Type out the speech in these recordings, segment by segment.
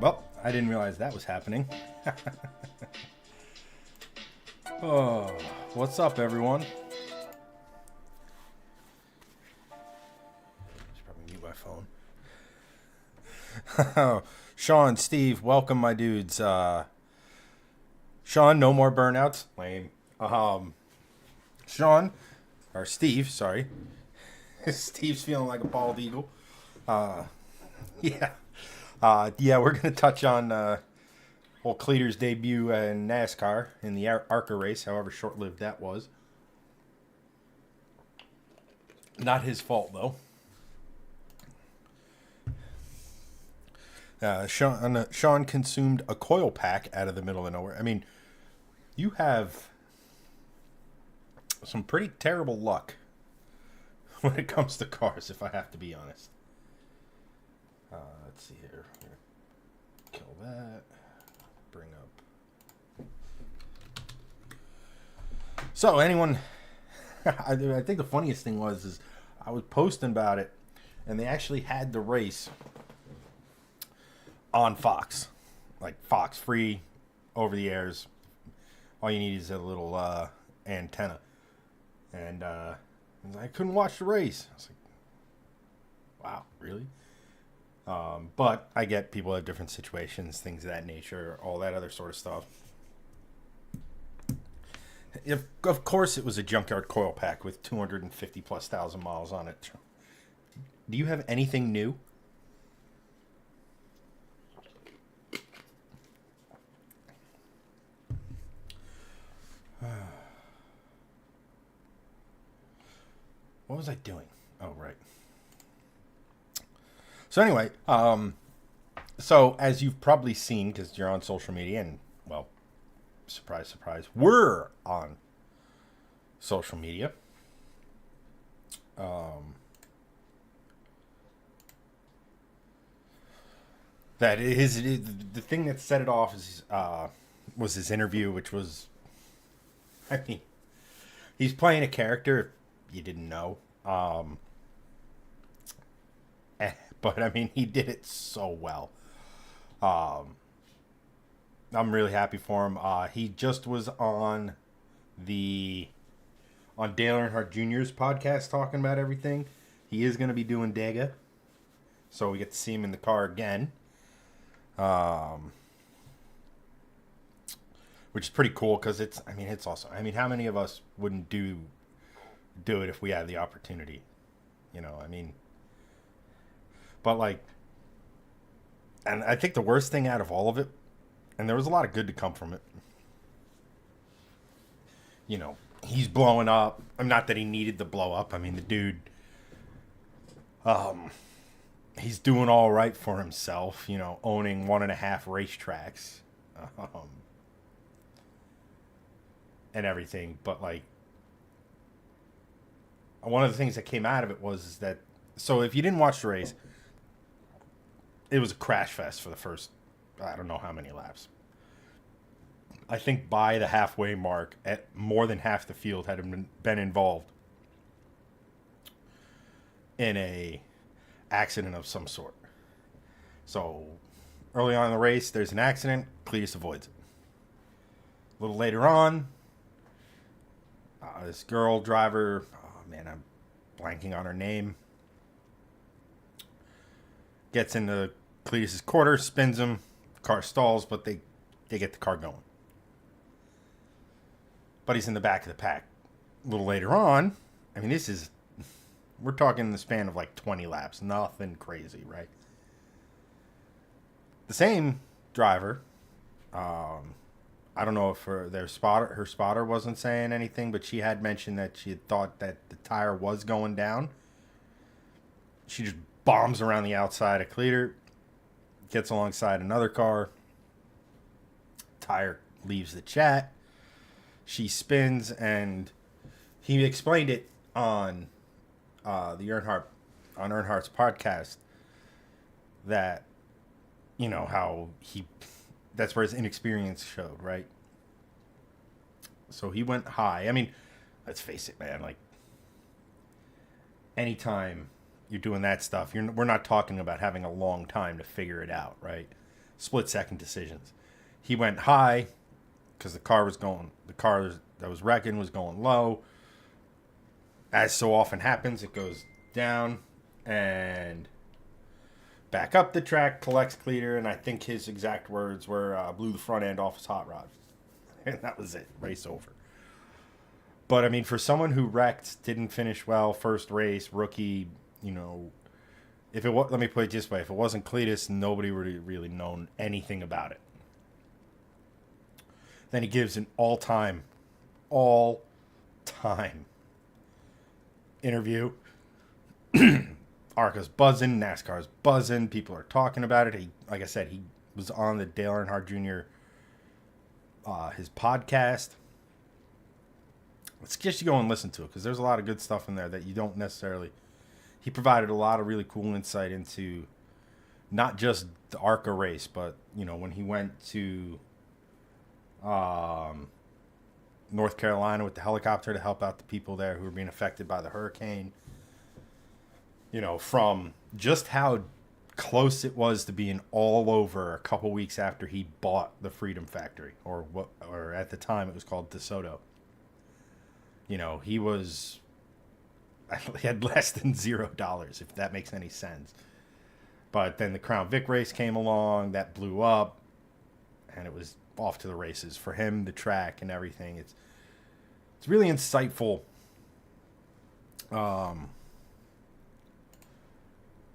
Well, I didn't realize that was happening. Oh, what's up, everyone? Should probably mute my phone. Sean, Steve, welcome, my dudes. Sean, no more burnouts. Lame. Sean, or Steve, sorry. Steve's feeling like a bald eagle. Yeah. Yeah, we're going to touch on old Cleetus' debut in NASCAR in the ARCA race, however short-lived that was. Not his fault, though. Sean consumed a coil pack out of the middle of nowhere. I mean, you have some pretty terrible luck when it comes to cars, if I have to be honest. Let's see here. I'm gonna kill that. Bring up. So anyone, I think the funniest thing is I was posting about it, and they actually had the race on Fox, like Fox free, over the airs. All you need is a little antenna, and I couldn't watch the race. I was like, wow, really? But I get people have different situations, things of that nature, all that other sort of stuff. Of course, it was a junkyard coil pack with 250,000+ miles on it. Do you have anything new? What was I doing? Oh, right. So anyway, so as you've probably seen, because you're on social media, and, well, surprise, surprise, we're on social media. That is the thing that set it off was his interview, which was, I mean, he's playing a character. you didn't know. But I mean, he did it so well. I'm really happy for him. He just was on Dale Earnhardt Jr.'s podcast talking about everything. He is going to be doing Dega, so we get to see him in the car again, which is pretty cool because it's awesome. I mean, how many of us wouldn't do it if we had the opportunity? But like, and I think the worst thing out of all of it, and there was a lot of good to come from it. He's blowing up. Not that he needed to blow up. I mean, the dude, he's doing all right for himself, owning 1.5 racetracks, and everything. But like, one of the things that came out of it was that, so if you didn't watch the race, it was a crash fest for the first, I don't know how many laps. I think by the halfway mark, at more than half the field had been involved in a accident of some sort. So early on in the race, there's an accident. Cleetus avoids it. A little later on, this girl driver, oh man, I'm blanking on her name, gets into Cleetus' quarter, spins him, car stalls, but they get the car going. But he's in the back of the pack. A little later on, I mean, we're talking in the span of like 20 laps. Nothing crazy, right? The same driver, I don't know if her spotter wasn't saying anything, but she had mentioned that she had thought that the tire was going down. She just bombs around the outside of Cleetus, gets alongside another car. Tire leaves the chat. She spins, and he explained it on Earnhardt's podcast that, how that's where his inexperience showed, right? So he went high. I mean, let's face it, man, like, anytime you're doing that stuff, we're not talking about having a long time to figure it out, right? Split-second decisions. He went high because the car that was wrecking was going low. As so often happens, it goes down and back up the track, collects Cleetus, and I think his exact words were, blew the front end off his hot rod. And that was it. Race over. But, I mean, for someone who wrecked, didn't finish well, first race, rookie, let me put it this way, if it wasn't Cleetus, nobody would have really known anything about it. Then he gives an all-time interview. ARCA's buzzing, NASCAR's buzzing, people are talking about it. Like I said, he was on the Dale Earnhardt Jr. His podcast. Let's just go and listen to it, because there's a lot of good stuff in there that you don't necessarily... He provided a lot of really cool insight into not just the ARCA race, but, when he went to North Carolina with the helicopter to help out the people there who were being affected by the hurricane. From just how close it was to being all over a couple weeks after he bought the Freedom Factory, or at the time it was called DeSoto. He had less than $0, if that makes any sense. But then the Crown Vic race came along, that blew up, and it was off to the races for him, the track and everything. It's really insightful. It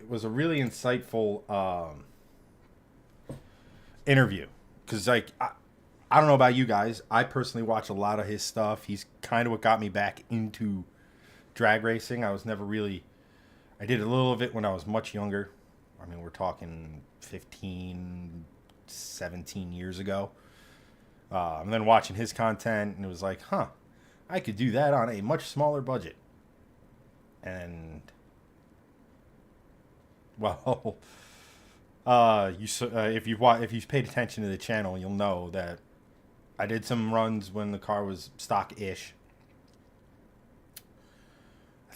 was a really insightful interview, because I don't know about you guys, I personally watch a lot of his stuff. He's kind of what got me back into drag racing. I did a little of it when I was much younger. I mean, we're talking 15, 17 years ago. And then watching his content, and it was like, I could do that on a much smaller budget. And, well, if you've paid attention to the channel, you'll know that I did some runs when the car was stock-ish.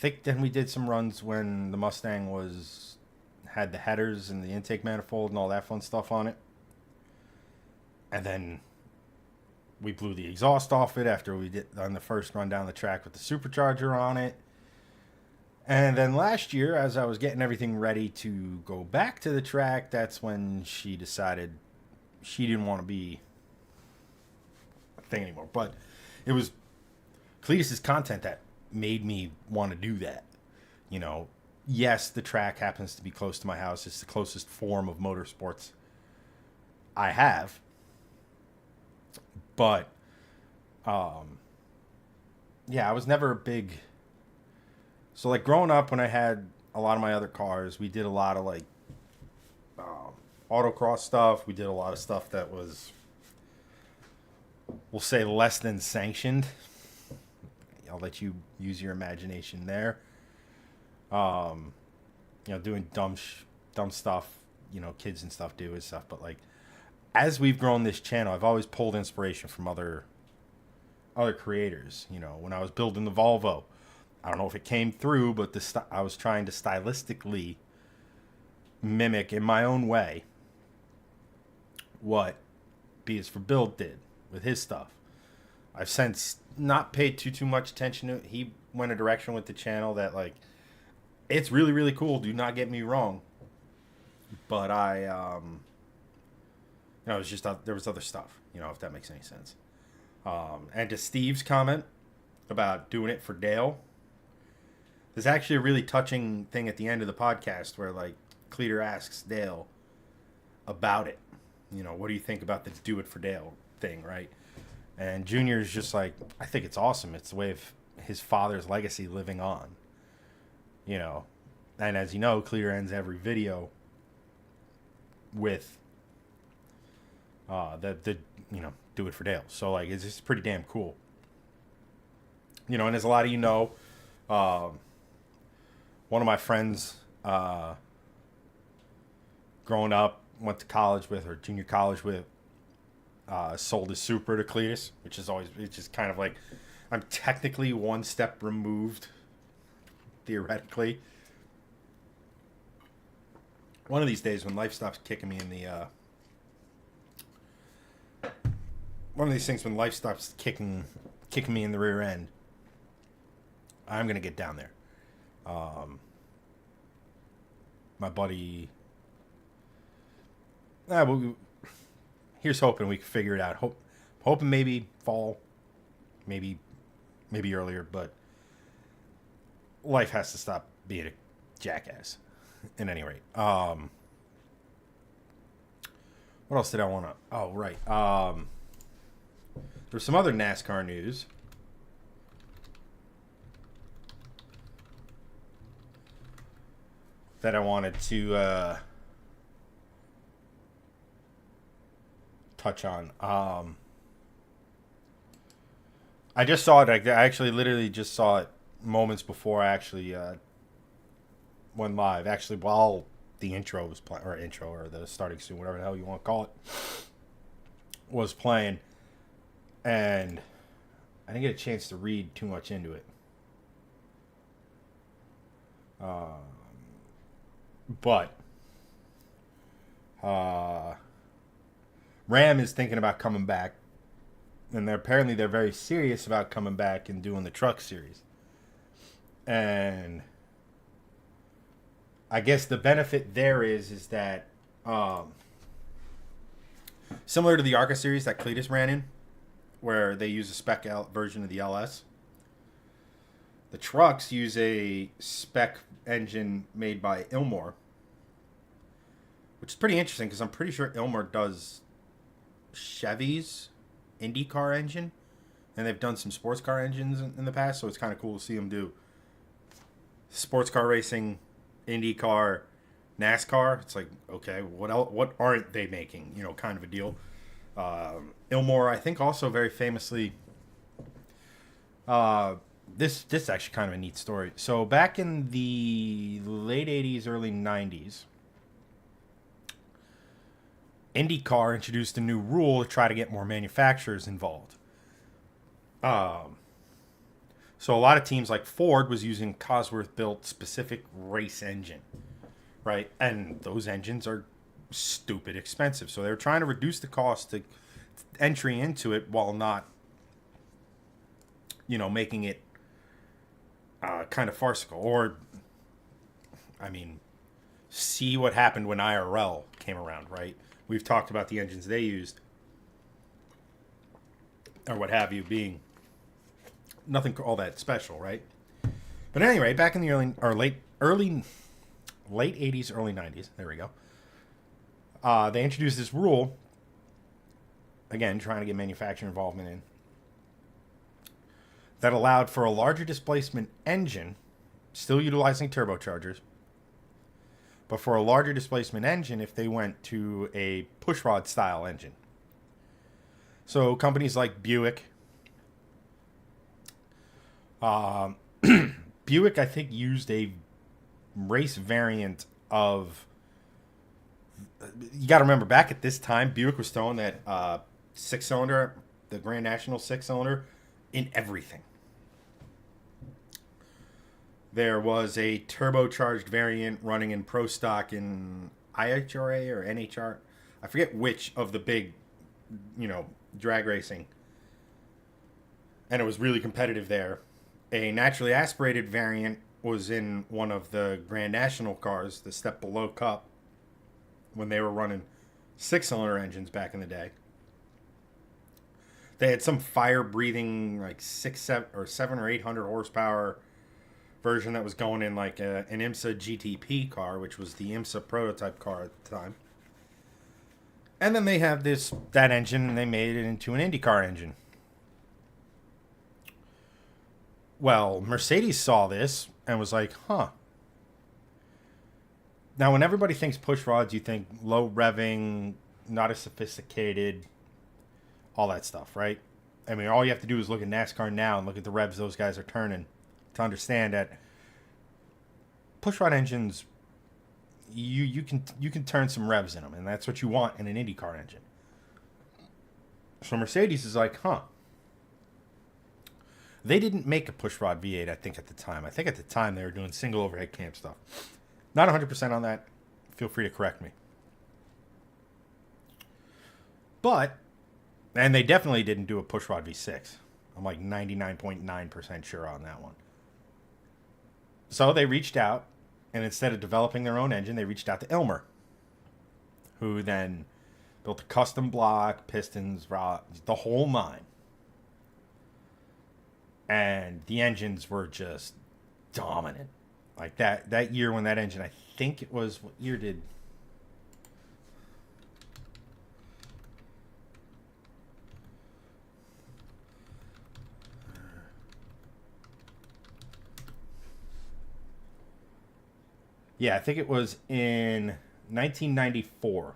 think then we did some runs when the Mustang had the headers and the intake manifold and all that fun stuff on it. And then we blew the exhaust off it after we did on the first run down the track with the supercharger on it. And then last year, as I was getting everything ready to go back to the track, that's when she decided she didn't want to be a thing anymore. But it was Cleetus' content that made me want to do that. You know, yes, the track happens to be close to my house. It's the closest form of motorsports I have. But, yeah, I was never a big... So, like, growing up when I had a lot of my other cars, we did a lot of, like, autocross stuff. We did a lot of stuff that was, we'll say, less than sanctioned. I'll let you use your imagination there. You know, doing dumb stuff, you know, kids and stuff do and stuff. But, like, as we've grown this channel, I've always pulled inspiration from other creators. You know, when I was building the Volvo, I don't know if it came through, but I was trying to stylistically mimic in my own way what B is for Build did with his stuff. I've since not paid too much attention to it. He went a direction with the channel that, like, it's really, really cool. Do not get me wrong. But you know, it was just, there was other stuff, you know, if that makes any sense. And to Steve's comment about doing it for Dale, there's actually a really touching thing at the end of the podcast where, like, Cleetus asks Dale about it. You know, what do you think about the do it for Dale thing, right? And Junior's just like, I think it's awesome. It's the way of his father's legacy living on. You know, and as you know, Cleetus ends every video with the you know, do it for Dale. So, like, it's just pretty damn cool. You know, and as a lot of you know, one of my friends growing up, went to college with, or junior college with, sold his Supra to Cleetus, which is always, it's just kind of like, I'm technically one step removed, theoretically. One of these days when life stops kicking me in the, one of these things when life stops kicking me in the rear end, I'm going to get down there. My buddy, here's hoping we can figure it out. Hoping maybe fall, maybe earlier, but life has to stop being a jackass. At any rate, what else did I want to? Oh, right. There's some other NASCAR news. That I wanted to touch on. I just saw it. I actually literally just saw it moments before I actually went live. Actually, while the intro was playing, or the starting soon, whatever the hell you want to call it, was playing, and I didn't get a chance to read too much into it. But Ram is thinking about coming back, and they're very serious about coming back and doing the truck series. And I guess the benefit there is that similar to the ARCA series that Cleetus ran in, where they use a spec version of the LS. The trucks use a spec engine made by Ilmor, which is pretty interesting because I'm pretty sure Ilmor does Chevy's IndyCar engine, and they've done some sports car engines in the past, so it's kind of cool to see them do sports car racing, IndyCar, NASCAR. It's like, okay, what aren't they making? You know, kind of a deal. Ilmor, I think, also very famously. This is actually kind of a neat story. So back in the late 80s, early 90s, IndyCar introduced a new rule to try to get more manufacturers involved. So a lot of teams like Ford was using Cosworth built specific race engine, right? And those engines are stupid expensive. So they were trying to reduce the cost to entry into it while not, making it kind of farcical. Or, I mean, see what happened when IRL came around, right? We've talked about the engines they used, or what have you, being nothing all that special, right? But anyway, back in the late 80s, early 90s, there we go. They introduced this rule, again, trying to get manufacturer involvement in, that allowed for a larger displacement engine, still utilizing turbochargers, but for a larger displacement engine if they went to a pushrod style engine. So companies like Buick, Buick, I think, used a race variant of. You got to remember, back at this time, Buick was throwing that 6-cylinder, the Grand National 6-cylinder, in everything. There was a turbocharged variant running in Pro Stock in IHRA or NHR. I forget which of the big, drag racing. And it was really competitive there. A naturally aspirated variant was in one of the Grand National cars, the step below Cup, when they were running 6-cylinder engines back in the day. They had some fire-breathing, like 7 or 800 horsepower version that was going in like an IMSA GTP car, which was the IMSA prototype car at the time. And then they have that engine, and they made it into an IndyCar engine. Well, Mercedes saw this and was like, huh. Now, when everybody thinks push rods, you think low revving, not as sophisticated, all that stuff, right? I mean, all you have to do is look at NASCAR now and look at the revs those guys are turning to understand that pushrod engines, you can turn some revs in them, and that's what you want in an IndyCar engine. So Mercedes is like, huh. They didn't make a pushrod V8, I think, at the time. I think at the time they were doing single overhead cam stuff. Not 100% on that. Feel free to correct me. But, and they definitely didn't do a pushrod V6. I'm like 99.9% sure on that one. So they reached out, and instead of developing their own engine, they reached out to Ilmer, who then built a custom block, pistons, rods, the whole nine. And the engines were just dominant. Like that year when that engine, I think it was, what year did... Yeah, I think it was in 1994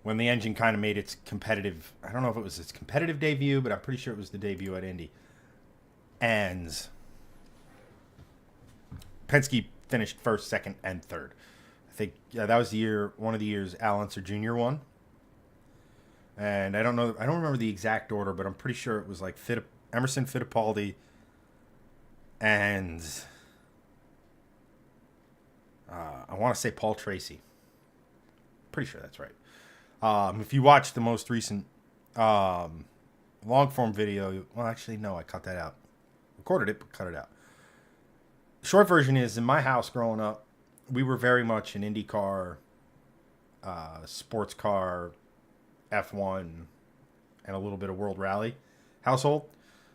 when the engine kind of made its competitive... I don't know if it was its competitive debut, but I'm pretty sure it was the debut at Indy. And Penske finished first, second, and third. I think that was one of the years Al Unser Jr. won. And I don't remember the exact order, but I'm pretty sure it was like Emerson Fittipaldi and... I want to say Paul Tracy. Pretty sure that's right. If you watch the most recent long form video, well, actually, no, I cut that out. Recorded it, but cut it out. Short version is, in my house growing up, we were very much an IndyCar, sports car, F1, and a little bit of World Rally household.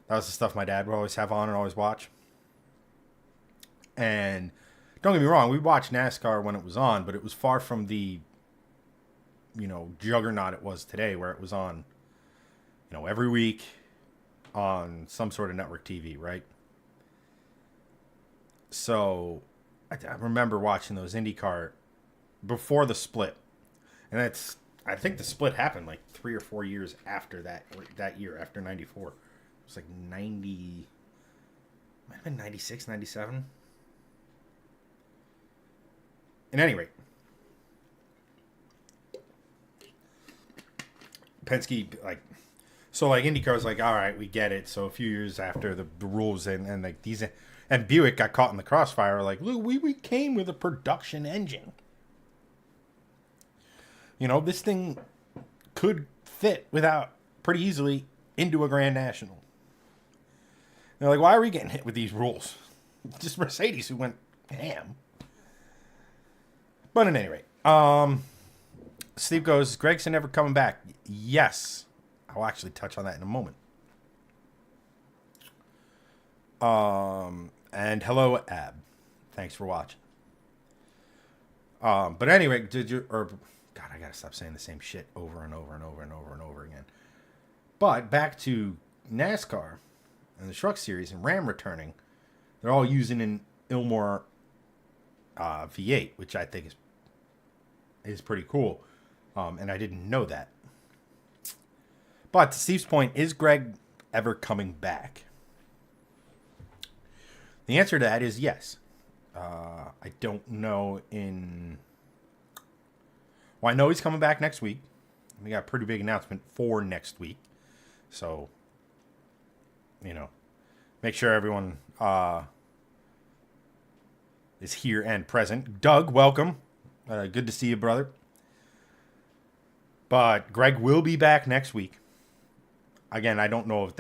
That was the stuff my dad would always have on and always watch. And don't get me wrong, we watched NASCAR when it was on, but it was far from the, juggernaut it was today, where it was on, every week on some sort of network TV, right? So I remember watching those IndyCar before the split. And I think the split happened like 3 or 4 years after that year, after 94. It was like 90, might have been 96, 97. At any rate, Penske, So like IndyCar was like, all right, we get it. So a few years after the rules and like these and Buick got caught in the crossfire, like, look, we came with a production engine. You know, this thing could fit without pretty easily into a Grand National. They're like, why are we getting hit with these rules? Just Mercedes who went ham. But at any rate, Steve goes, Gregson never coming back. Yes. I'll actually touch on that in a moment. And hello, Ab. Thanks for watching. But anyway, God, I gotta stop saying the same shit over and over and over and over and over again. But back to NASCAR and the Truck Series and Ram returning. They're all using an Ilmor V8, which I think is pretty cool. And I didn't know that. But to Steve's point, is Greg ever coming back? The answer to that is yes. I don't know Well, I know he's coming back next week. We got a pretty big announcement for next week. So, you know, make sure everyone is here and present. Doug, welcome. Good to see you, brother. But Greg will be back next week. Again, I don't know if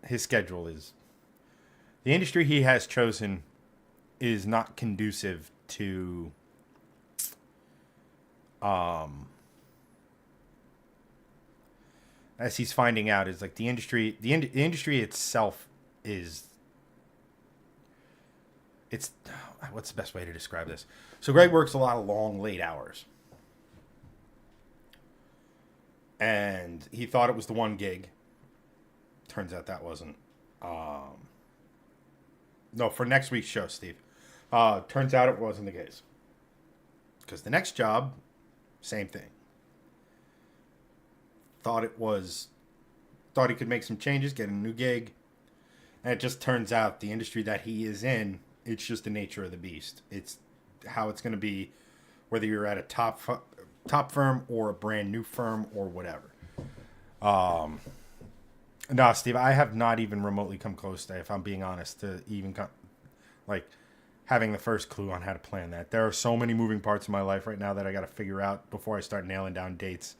his schedule is... The industry he has chosen is not conducive to... as he's finding out, is like the industry itself is... What's the best way to describe this? So Greg works a lot of long, late hours. And he thought it was the one gig. Turns out that wasn't. No, for next week's show, Steve. Turns out it wasn't the case. Because the next job, same thing. Thought he could make some changes, get a new gig. And it just turns out the industry that he is in, it's just the nature of the beast. It's how it's going to be, whether you're at a top firm or a brand new firm or whatever. No, Steve, I have not even remotely come close to, if I'm being honest, to even having the first clue on how to plan that. There are so many moving parts in my life right now that I got to figure out before I start nailing down dates,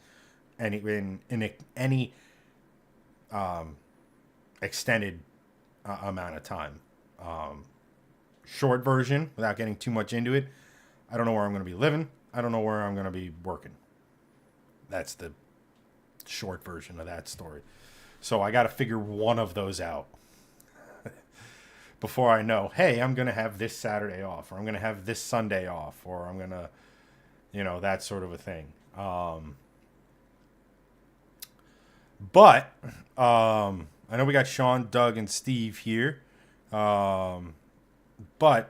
and in any extended amount of time. Short version, without getting too much into it, I don't know where I'm going to be living. I don't know where I'm going to be working. That's the short version of that story. So I got to figure one of those out before I know, hey, I'm going to have this Saturday off, or I'm going to have this Sunday off, or I'm going to, that sort of a thing. But I know we got Sean, Doug, and Steve here. But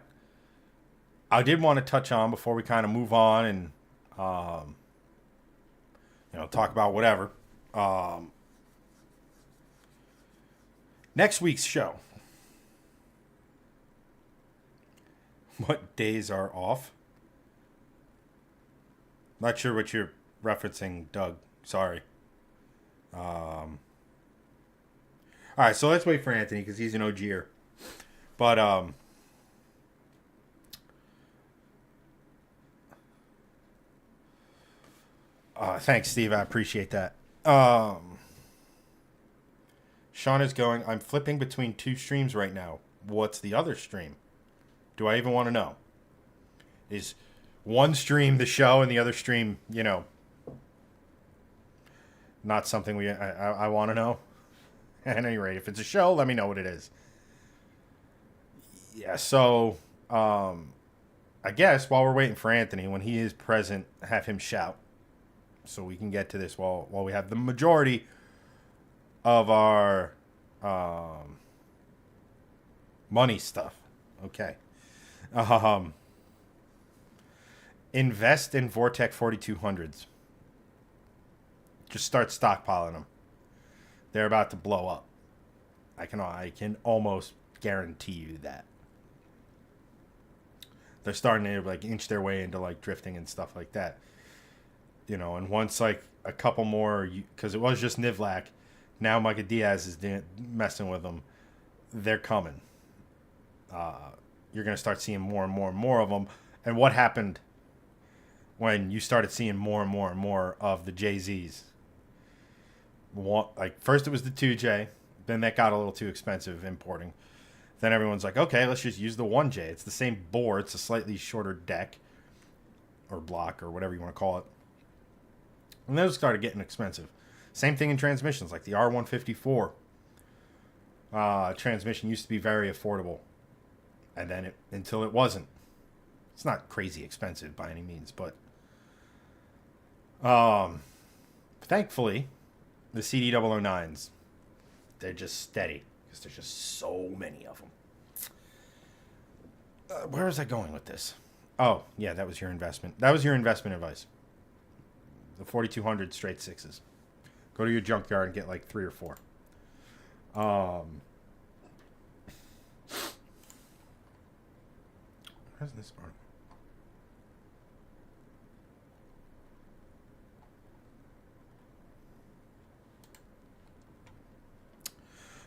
I did want to touch on, before we kind of move on and, talk about whatever. Next week's show. What days are off? Not sure what you're referencing, Doug. Sorry. All right, so let's wait for Anthony because he's an OG'er. But thanks, Steve. I appreciate that. Sean is going, I'm flipping between two streams right now. What's the other stream? Do I even want to know? Is one stream the show and the other stream, not something I want to know? At any rate, if it's a show, let me know what it is. Yeah, so I guess while we're waiting for Anthony, when he is present, have him shout so we can get to this while we have the majority of our money stuff. Okay. Invest in Vortec 4200s. Just start stockpiling them. They're about to blow up. I can almost guarantee you that. They're starting to inch their way into drifting and stuff like that. And once a couple more, because it was just Nivlak, Now Micah Diaz is messing with them. They're coming. You're going to start seeing more and more and more of them. And what happened when you started seeing more and more and more of the JZs? Like, first it was the 2J. Then that got a little too expensive importing. Then everyone's like, okay, let's just use the 1J. It's the same bore. It's a slightly shorter deck or block or whatever you want to call it. And those started getting expensive. Same thing in transmissions, like the R154 transmission used to be very affordable. And then until it wasn't. It's not crazy expensive by any means, but thankfully, the CD009s, they're just steady because there's just so many of them. Where was I going with this? Oh, yeah, that was your investment. That was your investment advice. The 4200 straight sixes. Go to your junkyard and get like 3 or 4. Where's this part?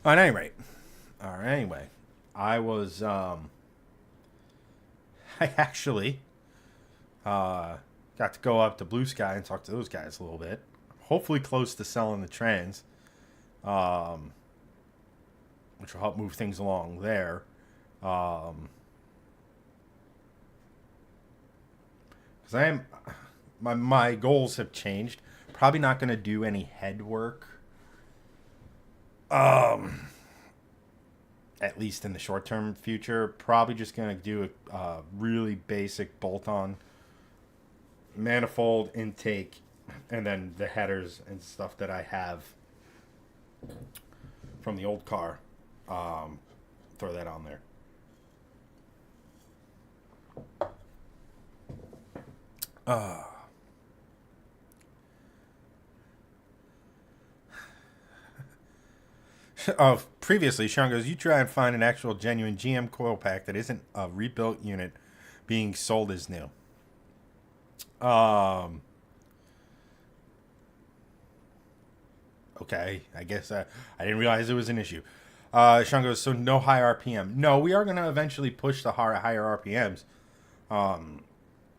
At any rate, anyway, I was, I actually got to go up to Blue Sky and talk to those guys a little bit. Hopefully close to selling the trans, which will help move things along there. Because my goals have changed. Probably not going to do any head work. At least in the short-term future, probably just going to do a really basic bolt-on manifold intake, and then the headers and stuff that I have from the old car. Throw that on there. Previously, Sean goes, you try and find an actual genuine GM coil pack that isn't a rebuilt unit being sold as new. Okay, I guess I didn't realize it was an issue. Sean goes, so no high RPM. No, we are going to eventually push the higher RPMs.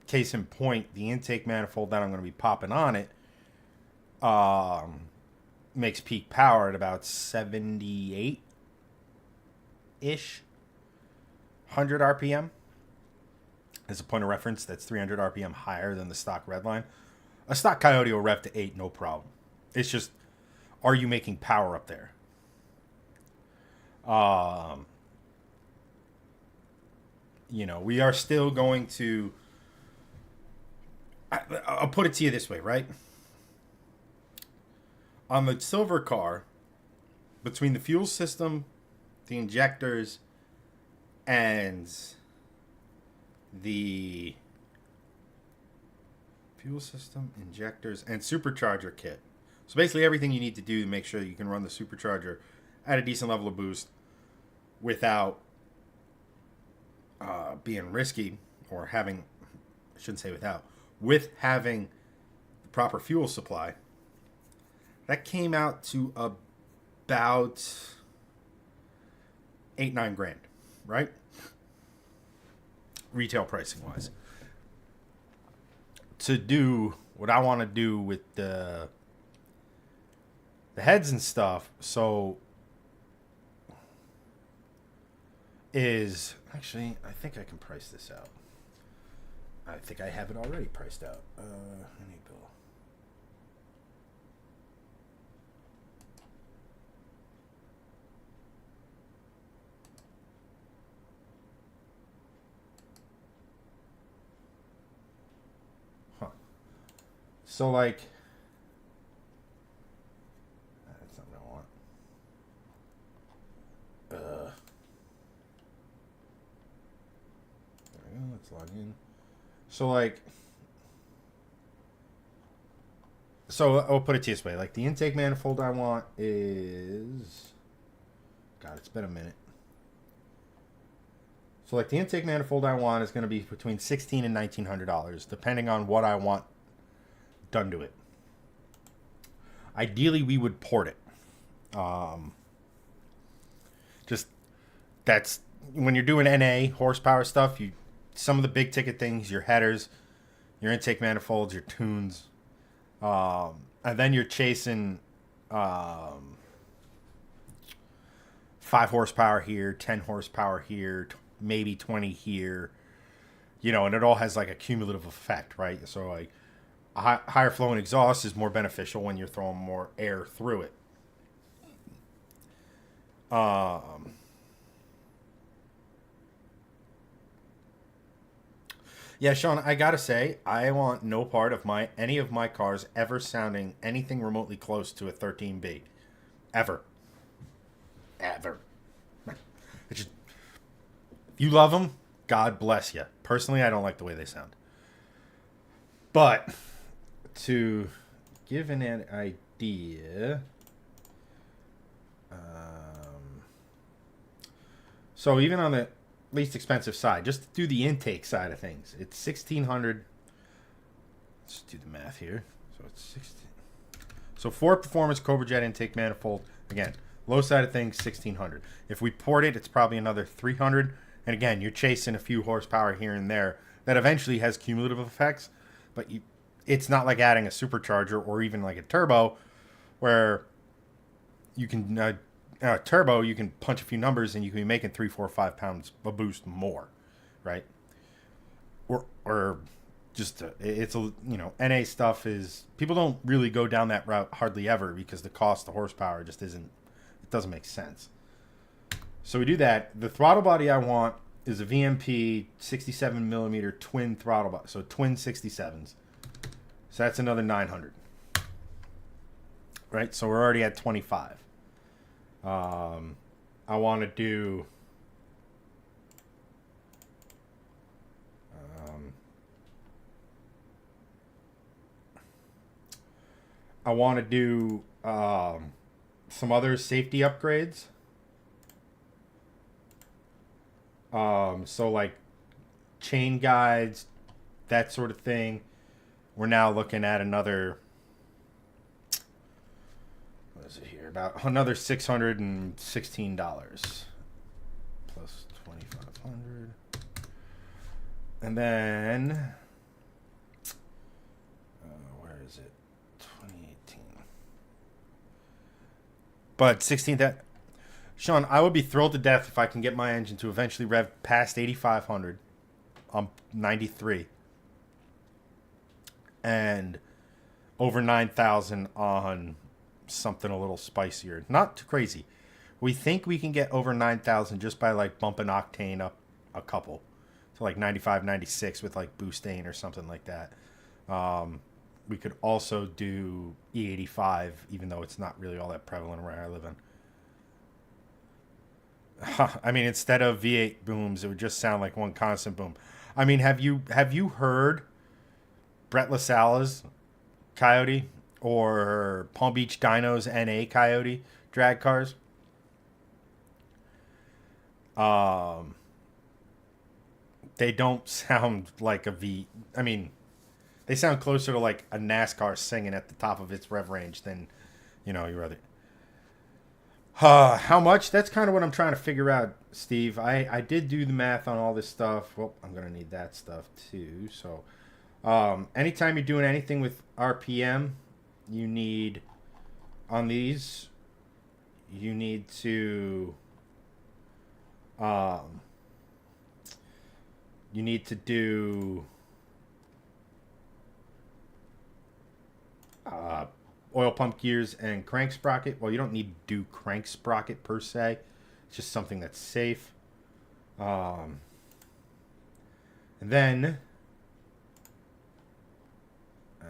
Case in point, the intake manifold that I'm going to be popping on it makes peak power at about 78-ish, 100 RPM. As a point of reference, that's 300 RPM higher than the stock Redline. A stock Coyote will rev to 8, no problem. It's just, are you making power up there? We are still going to... I'll put it to you this way, right? On the silver car, between the fuel system, the injectors, and the fuel system, injectors, and supercharger kit. So basically everything you need to do to make sure that you can run the supercharger at a decent level of boost without being risky or having, I shouldn't say without, with having the proper fuel supply. That came out to about $8-9 grand, right? Retail pricing wise. To do what I want to do with the heads and stuff, so is actually, I think I can price this out. I think I have it already priced out. Any bill. So, like, that's something I want. There we go. Let's log in. So, like, I'll put it to you this way. Like, the intake manifold I want is... God, it's been a minute. So, like, the intake manifold I want is going to be between $1,600 and $1,900, depending on what I want done to it. Ideally, we would port it. Just that's when you're doing NA horsepower stuff. Some of the big ticket things, your headers, your intake manifolds, your tunes, and then you're chasing 5 horsepower here, 10 horsepower here, maybe 20 here. And it all has like a cumulative effect, right? So like higher flowing exhaust is more beneficial when you're throwing more air through it. Yeah, Sean, I gotta say, I want no part of any of my cars ever sounding anything remotely close to a 13B, ever, ever. It's just, you love them, God bless you. Personally, I don't like the way they sound. But to give an idea, so even on the least expensive side, just to do the intake side of things, it's 1,600. Let's do the math here. So it's 16. So Ford Performance Cobra Jet intake manifold. Again, low side of things, 1,600. If we port it, it's probably another 300. And again, you're chasing a few horsepower here and there that eventually has cumulative effects. But it's not like adding a supercharger or even like a turbo, where you can turbo, you can punch a few numbers and you can be making 3, 4, 5 pounds a boost more, right? Or just it's a NA stuff is, people don't really go down that route hardly ever because the cost of horsepower just isn't, it doesn't make sense. So we do that. The throttle body I want is a VMP 67 millimeter twin throttle body, so twin 67s. So that's another 900, right? So we're already at 25. I want to do some other safety upgrades. So like chain guides, that sort of thing. We're now looking at another, what is it here? About another $616 plus 2,500. And then, where is it? 2018. But 16, that, Sean, I would be thrilled to death if I can get my engine to eventually rev past 8,500 on 93 and over 9,000 on something a little spicier. Not too crazy. We think we can get over 9,000 just by like bumping octane up a couple to like 95, 96 with like boostane or something like that. We could also do E85, even though it's not really all that prevalent where I live in. I mean, instead of V8 booms, it would just sound like one constant boom. I mean, have you heard Brett LaSala's Coyote or Palm Beach Dyno's NA Coyote drag cars? They don't sound like a V. I mean, they sound closer to like a NASCAR singing at the top of its rev range than, your other. How much? That's kind of what I'm trying to figure out, Steve. I did do the math on all this stuff. Well, I'm going to need that stuff too. So anytime you're doing anything with RPM, you need, on these, you need to do oil pump gears and crank sprocket. Well, you don't need to do crank sprocket per se. It's just something that's safe. And then all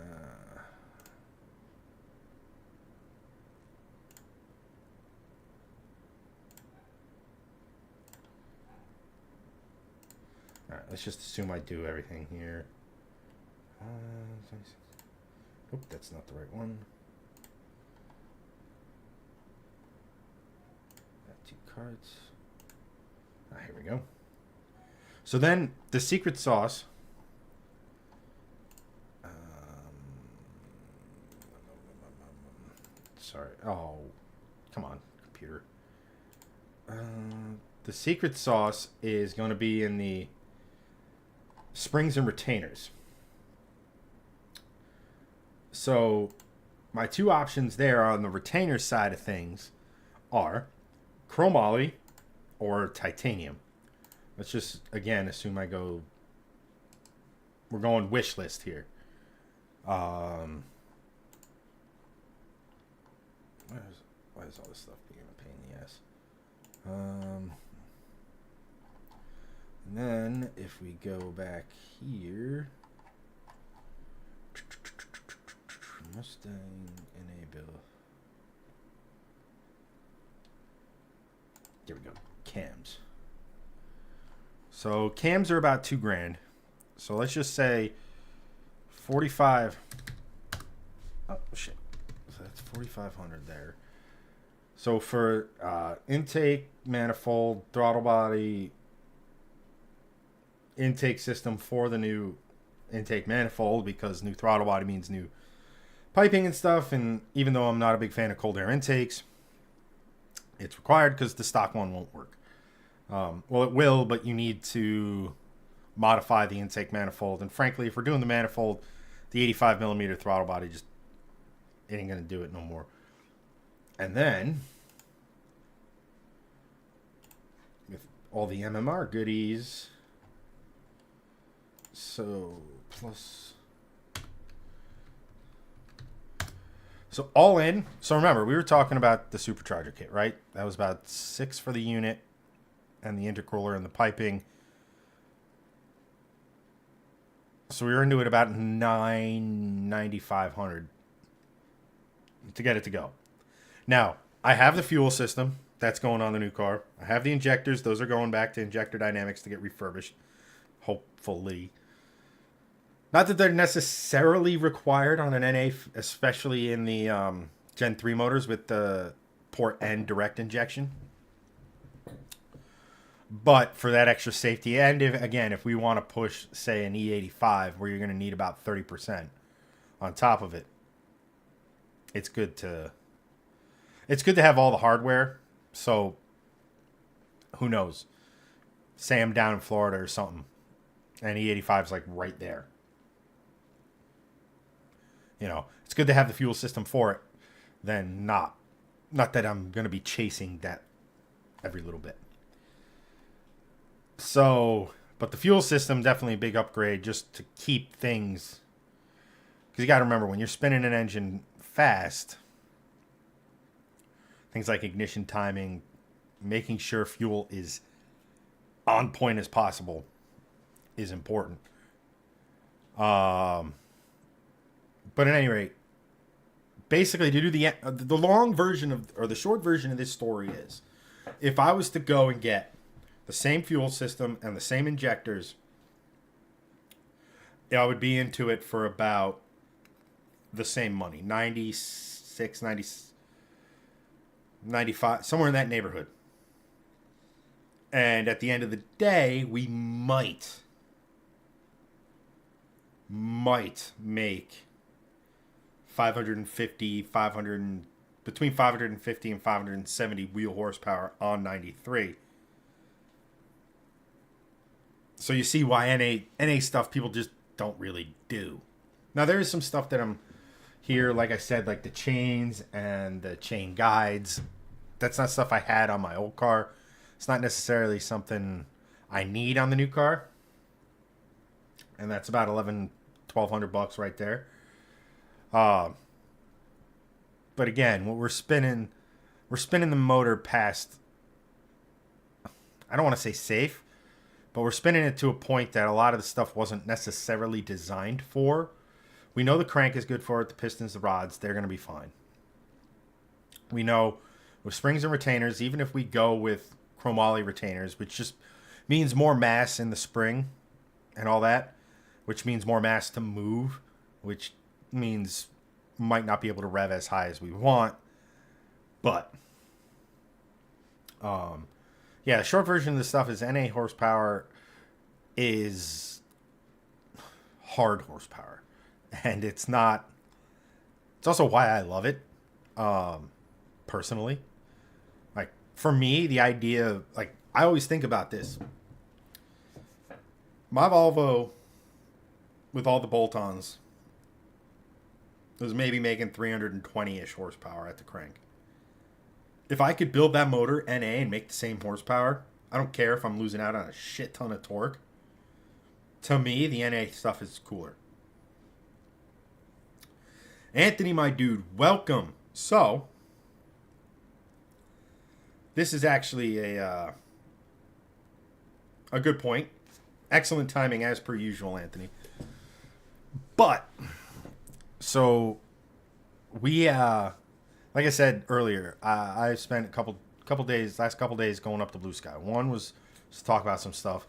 right, let's just assume I do everything here. Oop, that's not the right one. Got 2 cards. Here we go. So then the secret sauce. Sorry. Oh, come on. The secret sauce is going to be in the springs and retainers. So my two options there on the retainer side of things are chromoly or titanium. Let's just, again, assume we're going wish list here. Why is all this stuff being a pain in the ass? And then if we go back here, Mustang enable. There we go. Cams. So cams are about $2,000. So let's just say 45. Oh shit. So that's 4,500 there. So for intake, manifold, throttle body, intake system for the new intake manifold, because new throttle body means new piping and stuff, and even though I'm not a big fan of cold air intakes, it's required because the stock one won't work. Well, it will, but you need to modify the intake manifold, and frankly, if we're doing the manifold, the 85 millimeter throttle body just ain't gonna do it no more. And then with all the MMR goodies, so plus, so all in. So remember, we were talking about the supercharger kit, right? That was about $6 for the unit and the intercooler and the piping. So we were into it about $9,500 to get it to go. Now, I have the fuel system that's going on the new car. I have the injectors. Those are going back to Injector Dynamics to get refurbished, hopefully. Not that they're necessarily required on an NA, especially in the Gen 3 motors with the port N direct injection. But for that extra safety, and if we want to push, say, an E85, where you're going to need about 30% on top of it, it's good to have all the hardware. So who knows? Say I'm down in Florida or something, and E85 is like right there. You know, it's good to have the fuel system for it, then not that I'm going to be chasing that every little bit. So, but the fuel system, definitely a big upgrade just to keep things, because you got to remember, when you're spinning an engine fast, things like ignition timing, making sure fuel is on point as possible is important. But at any rate, basically, to do the long version of, or the short version of this story is, if I was to go and get the same fuel system and the same injectors, I would be into it for about the same money, 96, 90, 95, somewhere in that neighborhood. And at the end of the day, we might make 550 between 550 and 570 wheel horsepower on 93. So you see why NA stuff people just don't really do. Now there is some stuff that I'm here, like I said, like the chains and the chain guides. That's not stuff I had on my old car. It's not necessarily something I need on the new car. And that's about $1,200 right there. But again, what we're spinning the motor past, I don't want to say safe, but we're spinning it to a point that a lot of the stuff wasn't necessarily designed for. We know the crank is good for it, the pistons, the rods, they're going to be fine. We know with springs and retainers, even if we go with chromoly retainers, which just means more mass in the spring and all that, which means more mass to move, which means might not be able to rev as high as we want. But yeah, the short version of this stuff is NA horsepower is hard horsepower, and it's also why I love it personally. Like for me, the idea of, like, I always think about this. My Volvo, with all the bolt-ons, was maybe making 320-ish horsepower at the crank. If I could build that motor NA and make the same horsepower, I don't care if I'm losing out on a shit ton of torque. To me, the NA stuff is cooler. Anthony, my dude, welcome. So, this is actually a good point. Excellent timing as per usual, Anthony. But, so, we, like I said earlier, I spent last couple days going up to Blue Sky. One was to talk about some stuff.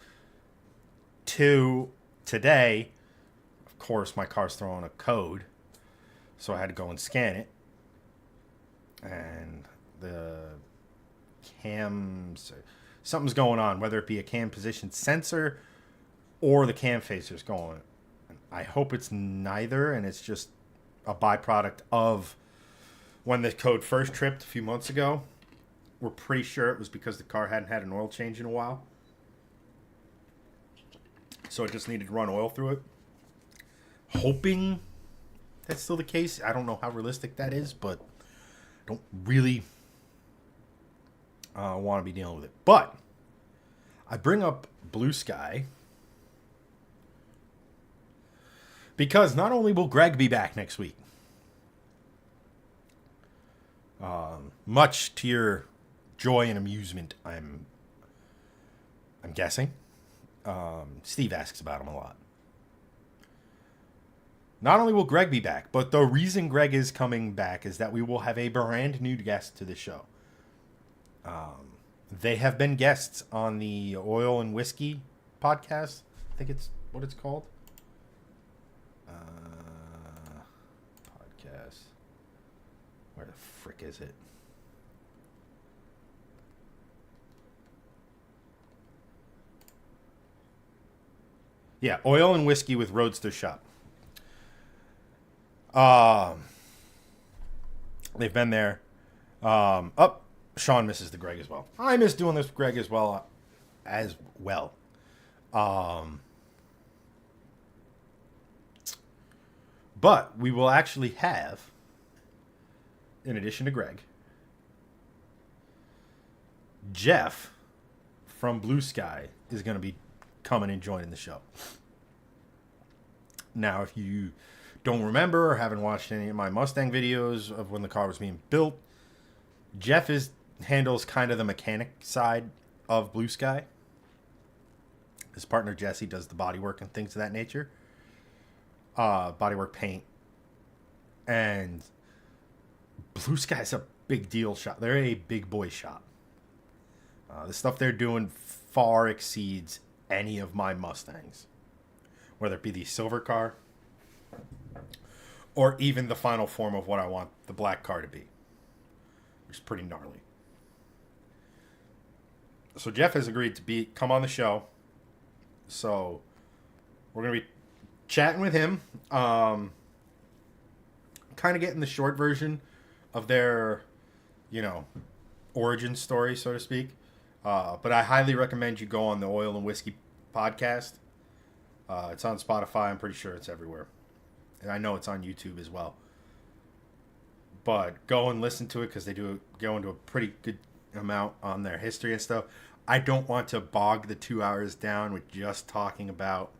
Two, today, of course, my car's throwing a code, so I had to go and scan it. And the cams, something's going on, whether it be a cam position sensor or the cam facer's going. I hope it's neither, and it's just a byproduct of when the code first tripped a few months ago. We're pretty sure it was because the car hadn't had an oil change in a while. So it just needed to run oil through it. Hoping that's still the case. I don't know how realistic that is, but I don't really want to be dealing with it. But I bring up Blue Sky because not only will Greg be back next week, much to your joy and amusement, I'm guessing. Steve asks about him a lot. Not only will Greg be back, but the reason Greg is coming back is that we will have a brand new guest to the show. They have been guests on the Oil and Whiskey podcast. I think it's what it's called. Podcast. Where the frick is it? Yeah, Oil and Whiskey with Roadster Shop. They've been there. Sean misses the Greg as well. I miss doing this with Greg as well. But we will actually have, in addition to Greg, Jeff from Blue Sky is going to be coming and joining the show. Now, if you don't remember or haven't watched any of my Mustang videos of when the car was being built, Jeff handles kind of the mechanic side of Blue Sky. His partner Jesse does the bodywork and things of that nature. Bodywork, paint. And Blue Sky's a big deal shop. They're a big boy shop. The stuff they're doing far exceeds any of my Mustangs. Whether it be the silver car or even the final form of what I want the black car to be. Which is pretty gnarly. So Jeff has agreed to come on the show. So we're going to be chatting with him. Kind of getting the short version of their, origin story, so to speak. But I highly recommend you go on the Oil and Whiskey podcast. It's on Spotify. I'm pretty sure it's everywhere. And I know it's on YouTube as well. But go and listen to it because they do go into a pretty good amount on their history and stuff. I don't want to bog the 2 hours down with just talking about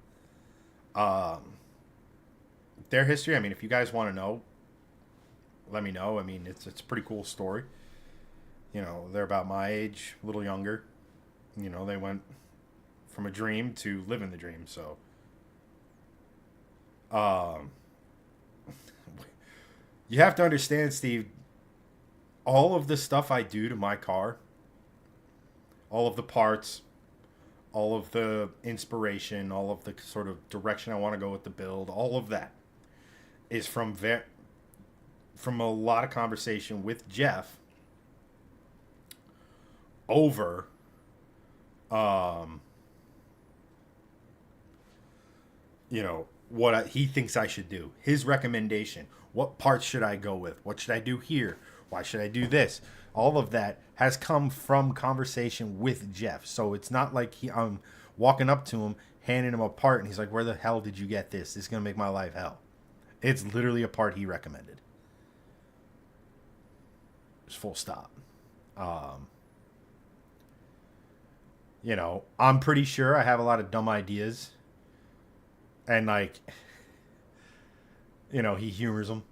their history. I mean, if you guys want to know, let me know. I mean, it's a pretty cool story. They're about my age, a little younger. They went from a dream to living the dream. So, you have to understand, Steve, all of the stuff I do to my car, all of the parts, all of the inspiration, all of the sort of direction I want to go with the build, all of that is from a lot of conversation with Jeff over what he thinks I should do. His recommendation. What parts should I go with? What should I do here? Why should I do this? all of that has come from conversation with Jeff. So it's not like I'm walking up to him, handing him a part, and he's like, "Where the hell did you get this? This is gonna make my life hell." It's literally a part he recommended. Just full stop. You know, I'm pretty sure I have a lot of dumb ideas, and like, you know, he humors them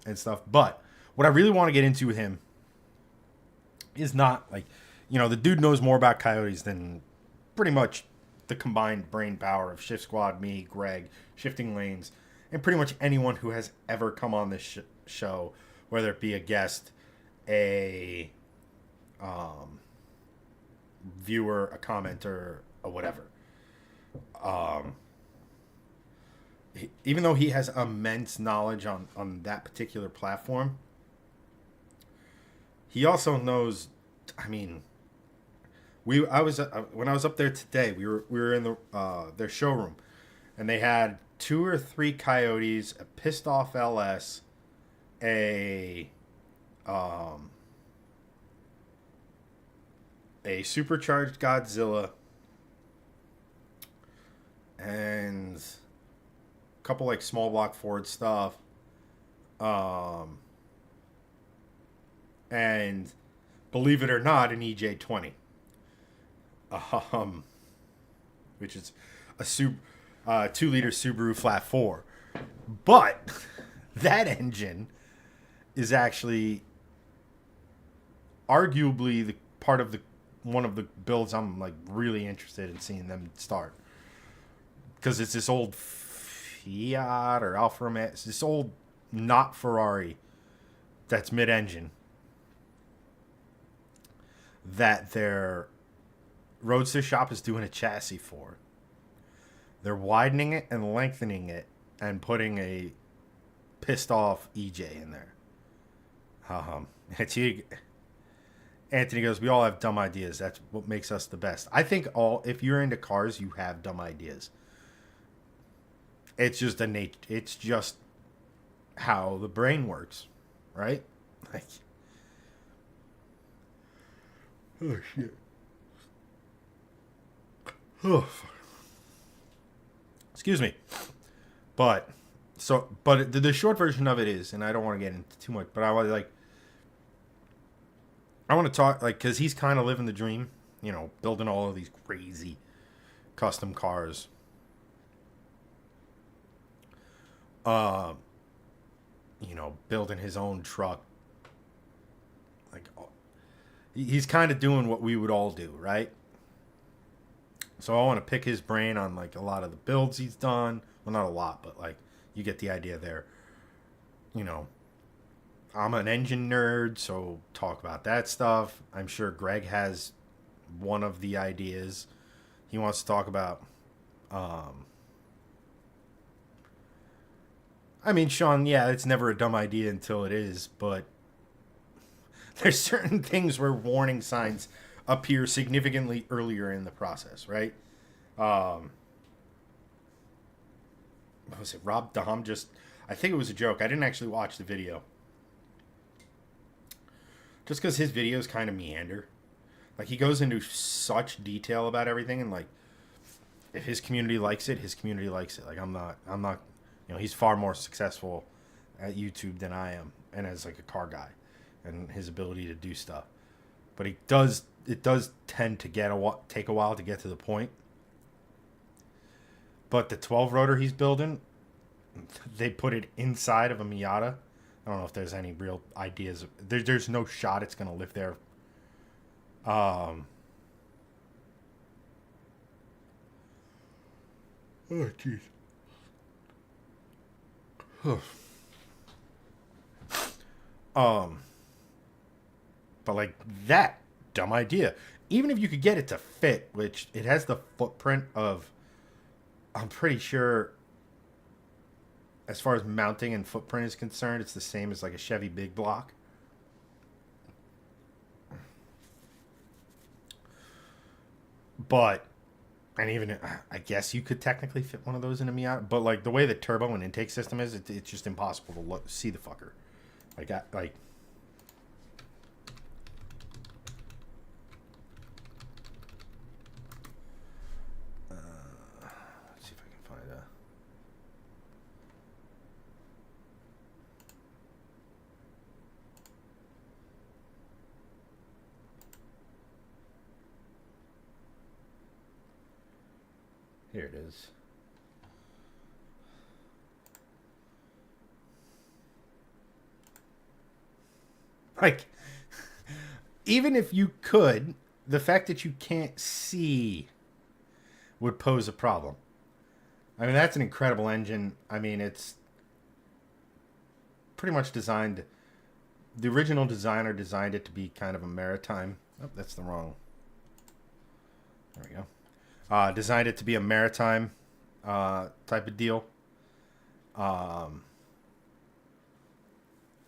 and stuff. But what I really want to get into with him is not like, you know, the dude knows more about coyotes than pretty much the combined brain power of Shift Squad, me, Greg, Shifting Lanes, and pretty much anyone who has ever come on this show, whether it be a guest, a viewer, a commenter, or whatever. Even though he has immense knowledge on that particular platform, he also knows. I mean, when I was up there today, we were in their showroom, and they had 2 or 3 coyotes, a pissed off LS, a supercharged Godzilla, and a couple like small block Ford stuff, and believe it or not, an EJ20, which is a 2-liter Subaru Flat 4, but that engine is actually arguably the part of one of the builds I'm like really interested in seeing them start, because it's this old Fiat or Alfa Romeo, it's this old not Ferrari that's mid-engine that their Roadster shop is doing a chassis for. They're widening it and lengthening it and putting a pissed off EJ in there. Anthony goes, "We all have dumb ideas. That's what makes us the best." I think if you're into cars, you have dumb ideas. It's just it's just how the brain works, right? Like, oh shit. Oh, fuck. Excuse me. But the short version of it is, and I don't want to get into too much, but I want to talk, like, because he's kind of living the dream, you know, building all of these crazy custom cars. You know, building his own truck. Like, he's kind of doing what we would all do, right? So I want to pick his brain on, like, a lot of the builds he's done. Well, not a lot, but, like, you get the idea there. You know, I'm an engine nerd, so talk about that stuff. I'm sure Greg has one of the ideas he wants to talk about. I mean, Sean, yeah, it's never a dumb idea until it is, but there's certain things where warning signs appear significantly earlier in the process, right? What was it? Rob Dahm I think it was a joke. I didn't actually watch the video. Just because his videos kind of meander. Like, he goes into such detail about everything, and, like, if his community likes it, his community likes it. Like, I'm not, you know, he's far more successful at YouTube than I am, and as, like, a car guy, and his ability to do stuff. But it does tend to take a while to get to the point. But the 12 rotor he's building, they put it inside of a Miata. I don't know if there's any real ideas. There's no shot it's going to live there. Oh, jeez. But, like, that dumb idea. Even if you could get it to fit, which it has the footprint of, I'm pretty sure, as far as mounting and footprint is concerned, it's the same as, like, a Chevy big block. But, and even, I guess you could technically fit one of those in a Miata, but, like, the way the turbo and intake system is, it's just impossible to see the fucker. Like, Here it is. Like, even if you could, the fact that you can't see would pose a problem. I mean, that's an incredible engine. I mean, it's pretty much designed. The original designer designed it to be kind of a maritime. Oh, that's the wrong. There we go. Designed it to be a maritime type of deal. Um,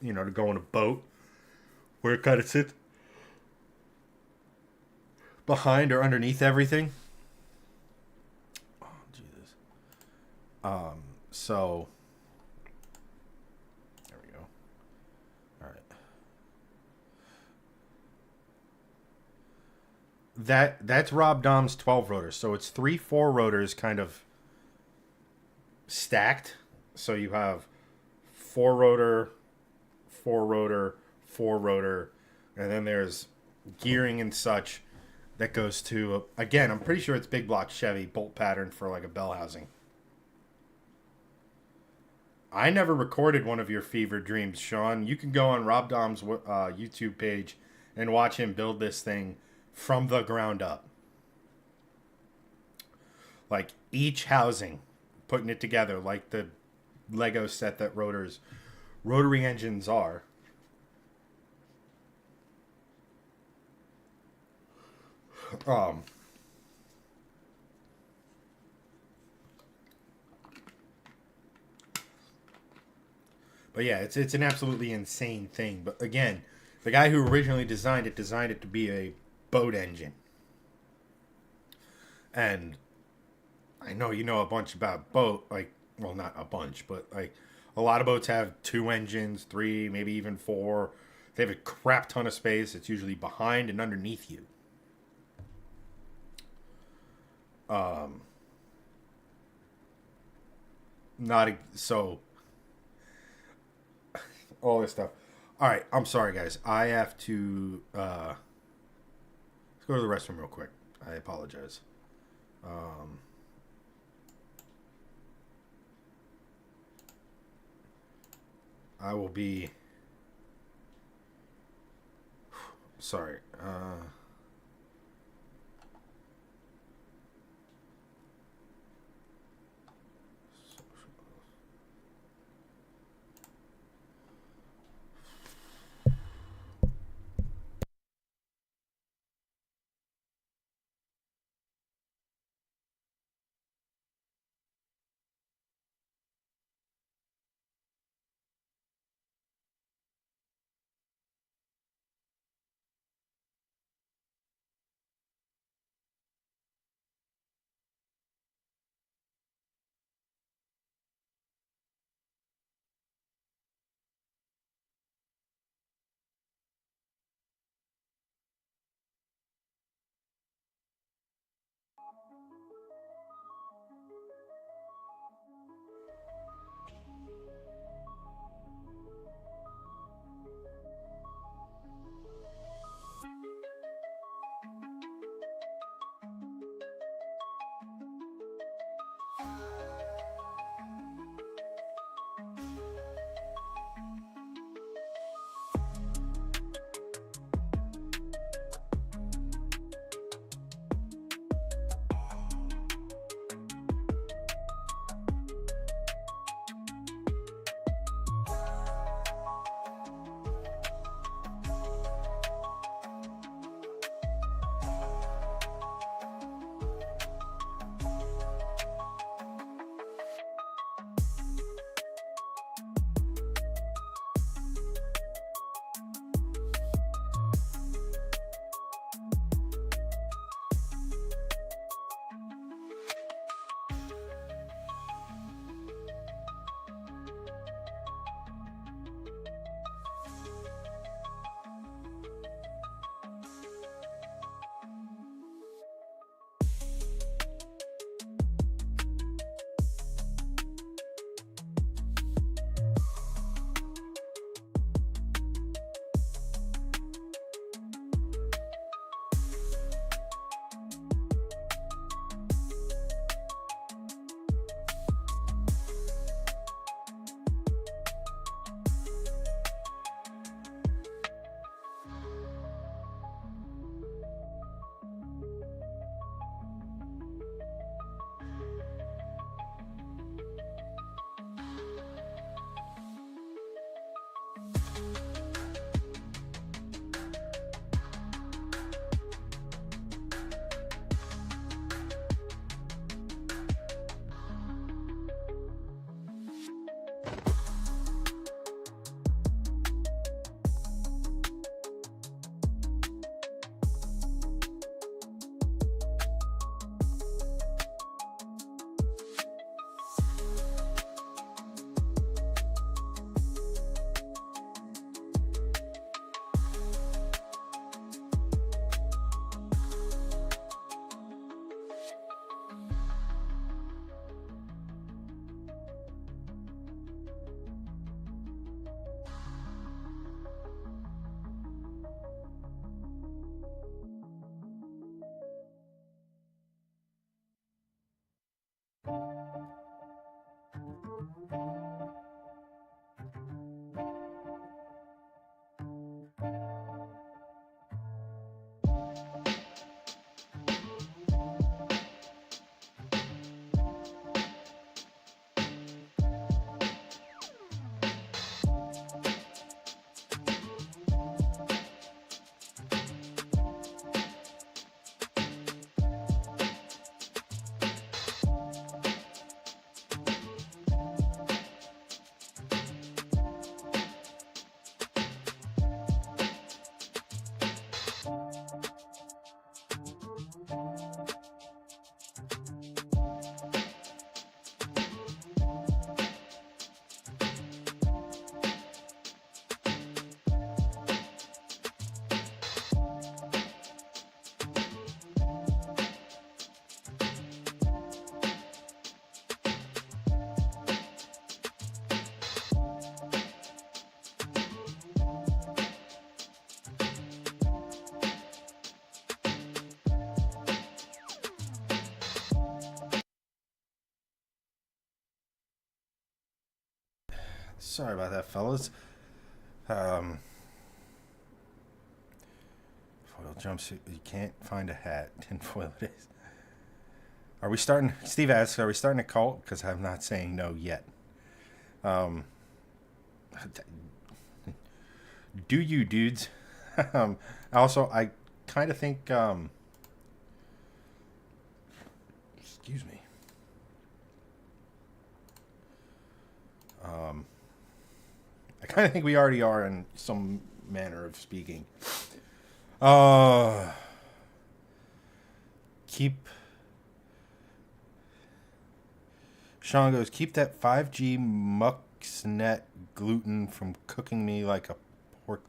to go on a boat where it kind of sits behind or underneath everything. Oh, Jesus. So there we go. All right. That's Rob Dom's 12 rotors. So it's 3 4 rotors kind of stacked. So you have 4 rotor, 4 rotor, 4 rotor, and then there's gearing and such that goes to, again, I'm pretty sure it's big block Chevy bolt pattern for like a bell housing. I never recorded one of your fever dreams, Sean. You can go on Rob Dom's YouTube page and watch him build this thing from the ground up. Like each housing, putting it together like the Lego set that rotary engines are. Um, but yeah, it's an absolutely insane thing. But again, the guy who originally designed it to be a boat engine. And I know you know a bunch about boat, like, well, not a bunch, but like a lot of boats have 2 engines, 3, maybe even 4. They have a crap ton of space. It's usually behind and underneath you. Um, not so all this stuff. All right, I'm sorry, guys. I have to let's go to the restroom real quick. I apologize. Um, I will be sorry. Sorry about that, fellas. Foil jumpsuit. You can't find a hat. Tinfoil it is. Are we starting? Steve asks, are we starting a cult? Because I'm not saying no yet. Do you, dudes? Also, I kind of think... excuse me. I kind of think we already are in some manner of speaking. Sean goes, keep that 5G Muxnet gluten from cooking me like a pork.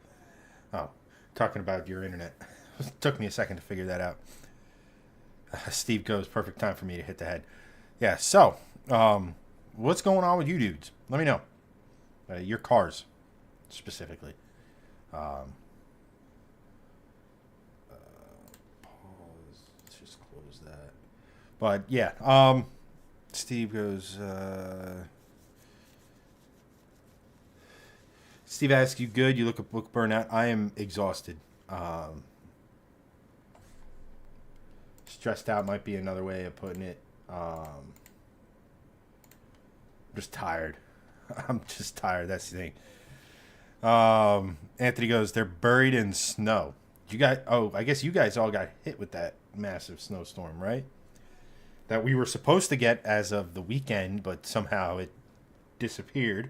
Oh, talking about your internet. It took me a second to figure that out. Steve goes, perfect time for me to hit the head. Yeah, so, what's going on with you dudes? Let me know. Your cars, specifically. Pause. Let's just close that. But, yeah, Steve goes, Steve asks, you good? You look burnout. I am exhausted. Stressed out might be another way of putting it. Just tired. I'm just tired. That's the thing. Anthony goes, they're buried in snow. I guess you guys all got hit with that massive snowstorm, right? That we were supposed to get as of the weekend, but somehow it disappeared.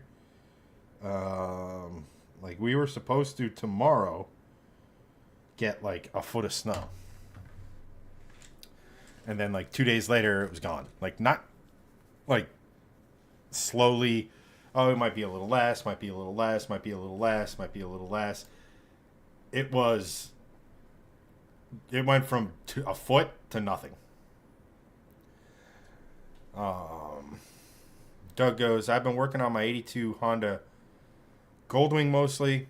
Like we were supposed to tomorrow get like a foot of snow. And then like 2 days later it was gone. Like not like slowly, oh, it might be a little less, might be a little less, might be a little less, might be a little less. It went from a foot to nothing. Doug goes, I've been working on my 82 Honda Goldwing mostly.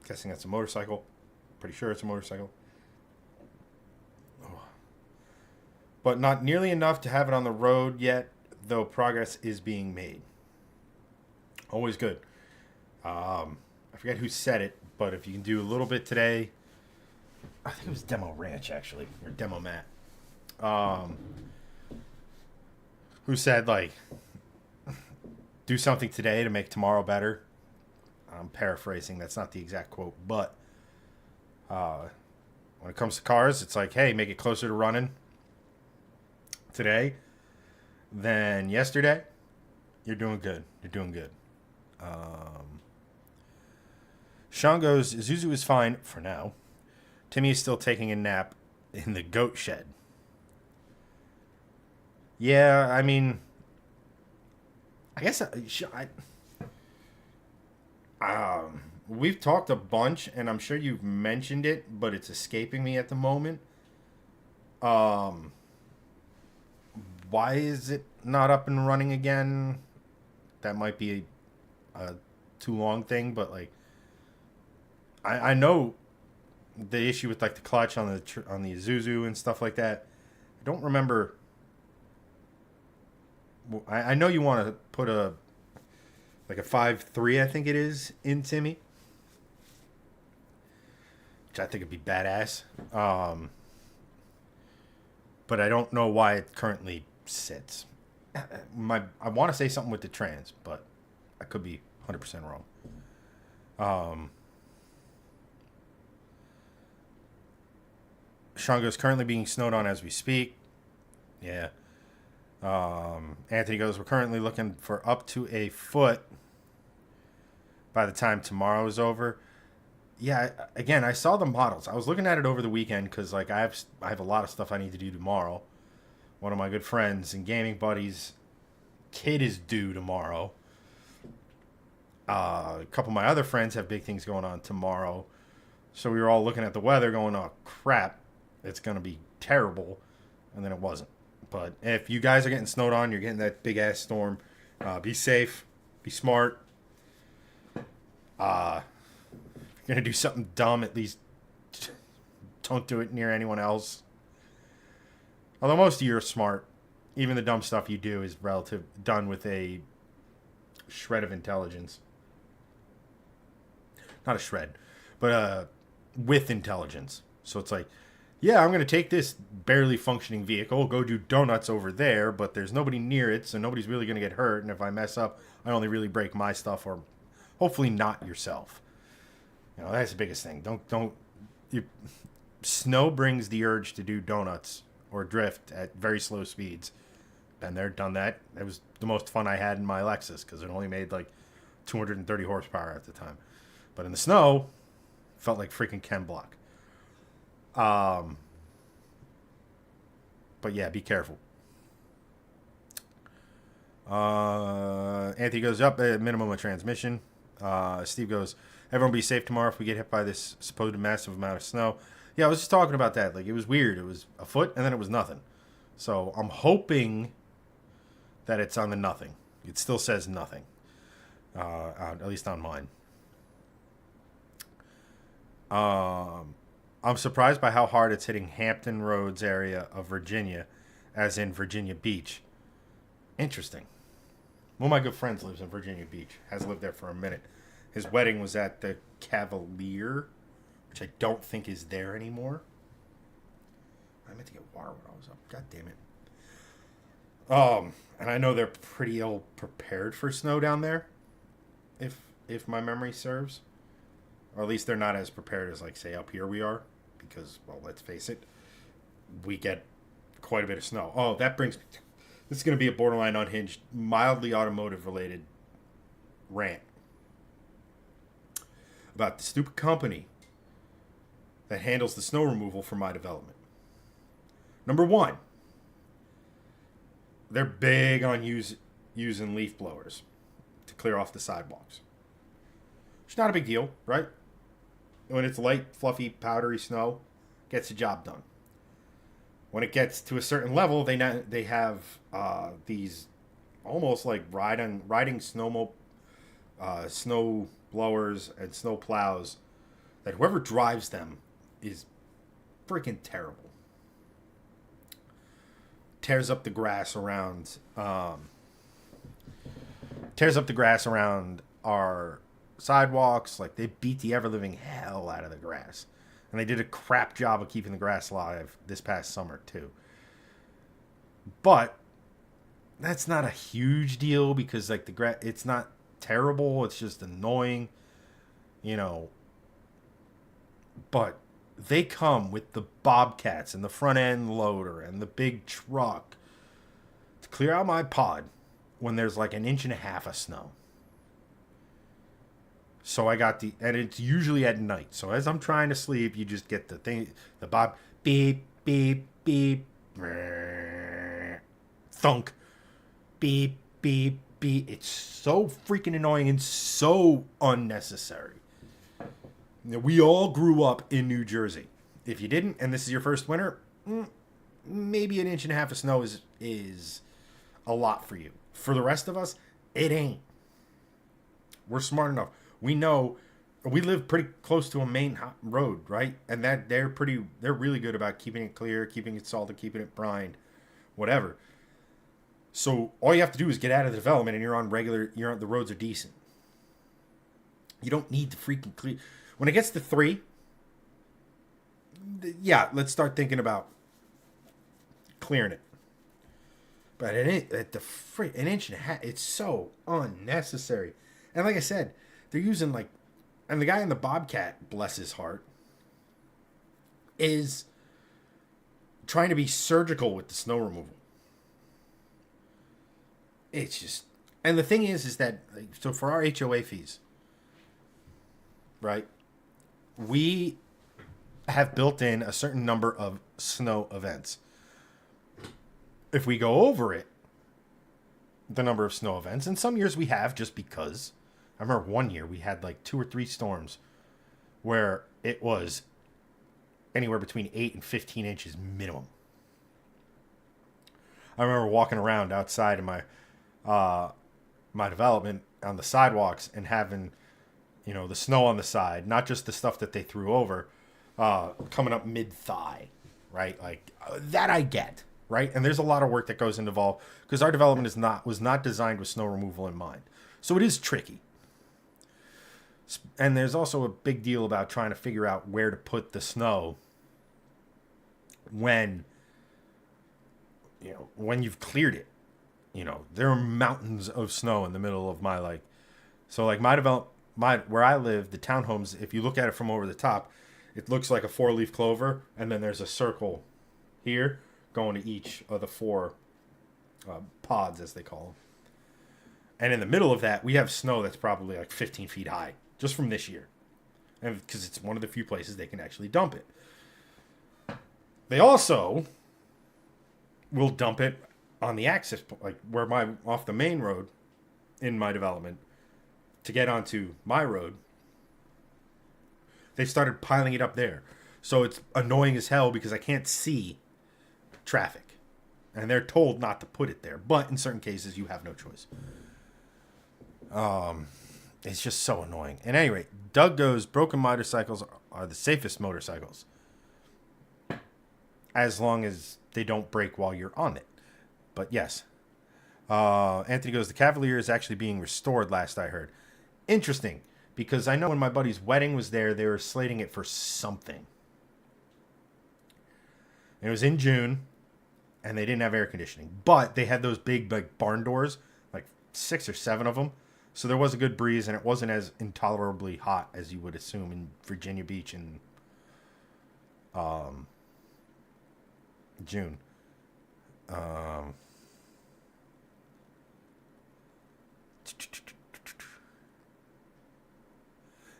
Guessing that's a motorcycle. Pretty sure it's a motorcycle. Oh. But not nearly enough to have it on the road yet, though progress is being made. Always good. I forget who said it, but if you can do a little bit today, I think it was Demo Ranch actually, or Demo Matt. Who said like, do something today to make tomorrow better. I'm paraphrasing. That's not the exact quote, but when it comes to cars, it's like, hey, make it closer to running today than yesterday. You're doing good. You're doing good. Sean goes, Zuzu is fine for now. Timmy is still taking a nap in the goat shed. Yeah, I mean, I guess we've talked a bunch, and I'm sure you've mentioned it, but it's escaping me at the moment. Why is it not up and running again? That might be a too long thing, but like, I know the issue with like the clutch on the Isuzu and stuff like that. I don't remember. I know you want to put a 5.3, I think it is, in Timmy, which I think would be badass. But I don't know why it currently sits. I want to say something with the trans, but I could be 100% wrong. Sean goes, currently being snowed on as we speak. Yeah. Anthony goes, we're currently looking for up to a foot by the time tomorrow is over. Yeah, again, I saw the models. I was looking at it over the weekend because like I have a lot of stuff I need to do tomorrow. One of my good friends and gaming buddies' kid is due tomorrow. A couple of my other friends have big things going on tomorrow. So we were all looking at the weather going, oh, crap, it's going to be terrible. And then it wasn't. But if you guys are getting snowed on, you're getting that big-ass storm, be safe, be smart. If you're going to do something dumb, at least don't do it near anyone else. Although most of you are smart. Even the dumb stuff you do is done with a shred of intelligence. Not a shred, but with intelligence. So it's like, yeah, I'm going to take this barely functioning vehicle, go do donuts over there, but there's nobody near it, so nobody's really going to get hurt. And if I mess up, I only really break my stuff, or hopefully not yourself. You know, that's the biggest thing. Snow brings the urge to do donuts or drift at very slow speeds. Been there, done that. It was the most fun I had in my Lexus because it only made like 230 horsepower at the time. But in the snow, felt like freaking Ken Block. But yeah, be careful. Anthony goes up at minimum of transmission. Steve goes, everyone be safe tomorrow if we get hit by this supposed massive amount of snow. Yeah, I was just talking about that. Like, it was weird. It was a foot and then it was nothing. So I'm hoping that it's on the nothing. It still says nothing. At least on mine. I'm surprised by how hard it's hitting Hampton Roads area of Virginia, as in Virginia Beach. Interesting. One of my good friends lives in Virginia Beach. Has lived there for a minute. His wedding was at the Cavalier, which I don't think is there anymore. I meant to get water when I was up. God damn it. And I know they're pretty ill prepared for snow down there, if my memory serves. Or at least they're not as prepared as, like, say, up here we are. Because, well, let's face it, we get quite a bit of snow. Oh, that brings me to... This is going to be a borderline unhinged, mildly automotive-related rant about the stupid company that handles the snow removal for my development. Number one, they're big on using leaf blowers to clear off the sidewalks. It's not a big deal, right? When it's light, fluffy, powdery snow, gets the job done. When it gets to a certain level, they have these almost like riding snow blowers and snow plows that whoever drives them is freaking terrible. Tears up the grass around our sidewalks. Like, they beat the ever-living hell out of the grass. And they did a crap job of keeping the grass alive this past summer, too. But that's not a huge deal because, like, the grass, it's not terrible. It's just annoying, you know. But they come with the bobcats and the front end loader and the big truck to clear out my pod when there's like 1.5 inches of snow. So I got and it's usually at night. So as I'm trying to sleep, you just get the thing, the bob, beep, beep, beep, thunk, beep, beep, beep. It's so freaking annoying and so unnecessary. We all grew up in New Jersey. If you didn't, and this is your first winter, maybe 1.5 inches of snow is a lot for you. For the rest of us, it ain't. We're smart enough. We know we live pretty close to a main road, right? And that they're really good about keeping it clear, keeping it salted, keeping it brined, whatever. So all you have to do is get out of the development and the roads are decent. You don't need to freaking clear. When it gets to 3, yeah, let's start thinking about clearing it. But at the 1.5 inches, it's so unnecessary. And like I said, they're using and the guy in the Bobcat, bless his heart, is trying to be surgical with the snow removal. It's just, and the thing is that, so for our HOA fees, right, we have built in a certain number of snow events. If we go over it, the number of snow events, and some years we have just because, I remember one year we had 2 or 3 storms where it was anywhere between 8 and 15 inches minimum. I remember walking around outside of my development on the sidewalks and having, the snow on the side, not just the stuff that they threw over, coming up mid-thigh, right? That I get, right? And there's a lot of work that goes involved because our development was not designed with snow removal in mind. So it is tricky. And there's also a big deal about trying to figure out where to put the snow when you've cleared it. There are mountains of snow in the middle of my so where I live, the townhomes, if you look at it from over the top, it looks like a 4-leaf clover, and then there's a circle here going to each of the 4 pods, as they call them. And in the middle of that, we have snow that's probably like 15 feet high, just from this year. And because it's one of the few places they can actually dump it. They also will dump it on the access, like off the main road in my development to get onto my road. They started piling it up there. So it's annoying as hell because I can't see traffic. And they're told not to put it there. But in certain cases, you have no choice. It's just so annoying. At any rate, Doug goes, broken motorcycles are the safest motorcycles. As long as they don't break while you're on it. But yes. Anthony goes, the Cavalier is actually being restored, last I heard. Interesting. Because I know when my buddy's wedding was there, they were slating it for something. And it was in June. And they didn't have air conditioning. But they had those big barn doors. Like 6 or 7 of them. So there was a good breeze. And it wasn't as intolerably hot as you would assume in Virginia Beach in June.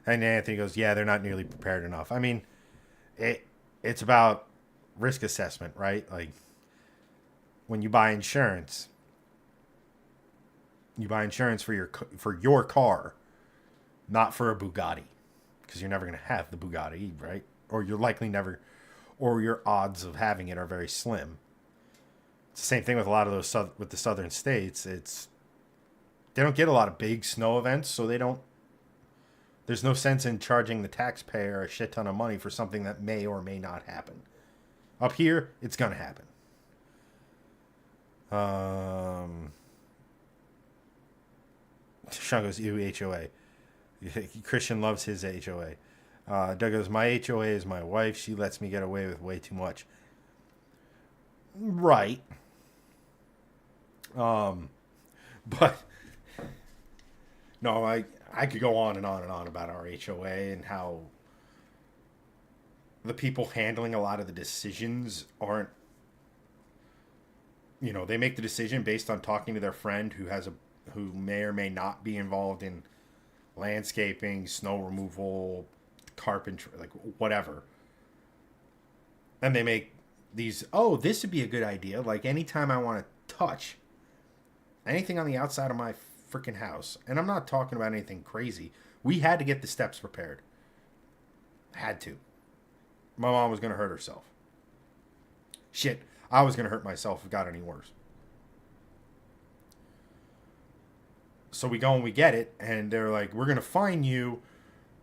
And Anthony goes, yeah, they're not nearly prepared enough. I mean, it's about risk assessment, right? Like, when you buy insurance for your car, not for a Bugatti, because you're never going to have the Bugatti, right? Or you're likely never, or your odds of having it are very slim. It's the same thing with a lot of those with the southern states. They don't get a lot of big snow events, so there's no sense in charging the taxpayer a shit ton of money for something that may or may not happen. Up here, it's going to happen. Sean goes, ew, HOA. Christian loves his HOA. Doug goes, my HOA is my wife. She lets me get away with way too much. Right. But no, I could go on and on and on about our HOA and how the people handling a lot of the decisions aren't, they make the decision based on talking to their friend who may or may not be involved in landscaping, snow removal, carpentry, like whatever. And they make these, this would be a good idea. Like anytime I want to touch anything on the outside of my freaking house, and I'm not talking about anything crazy. We had to get the steps prepared. Had to. My mom was going to hurt herself. Shit, I was going to hurt myself if it got any worse. So we go and we get it, and they're like, we're going to fine you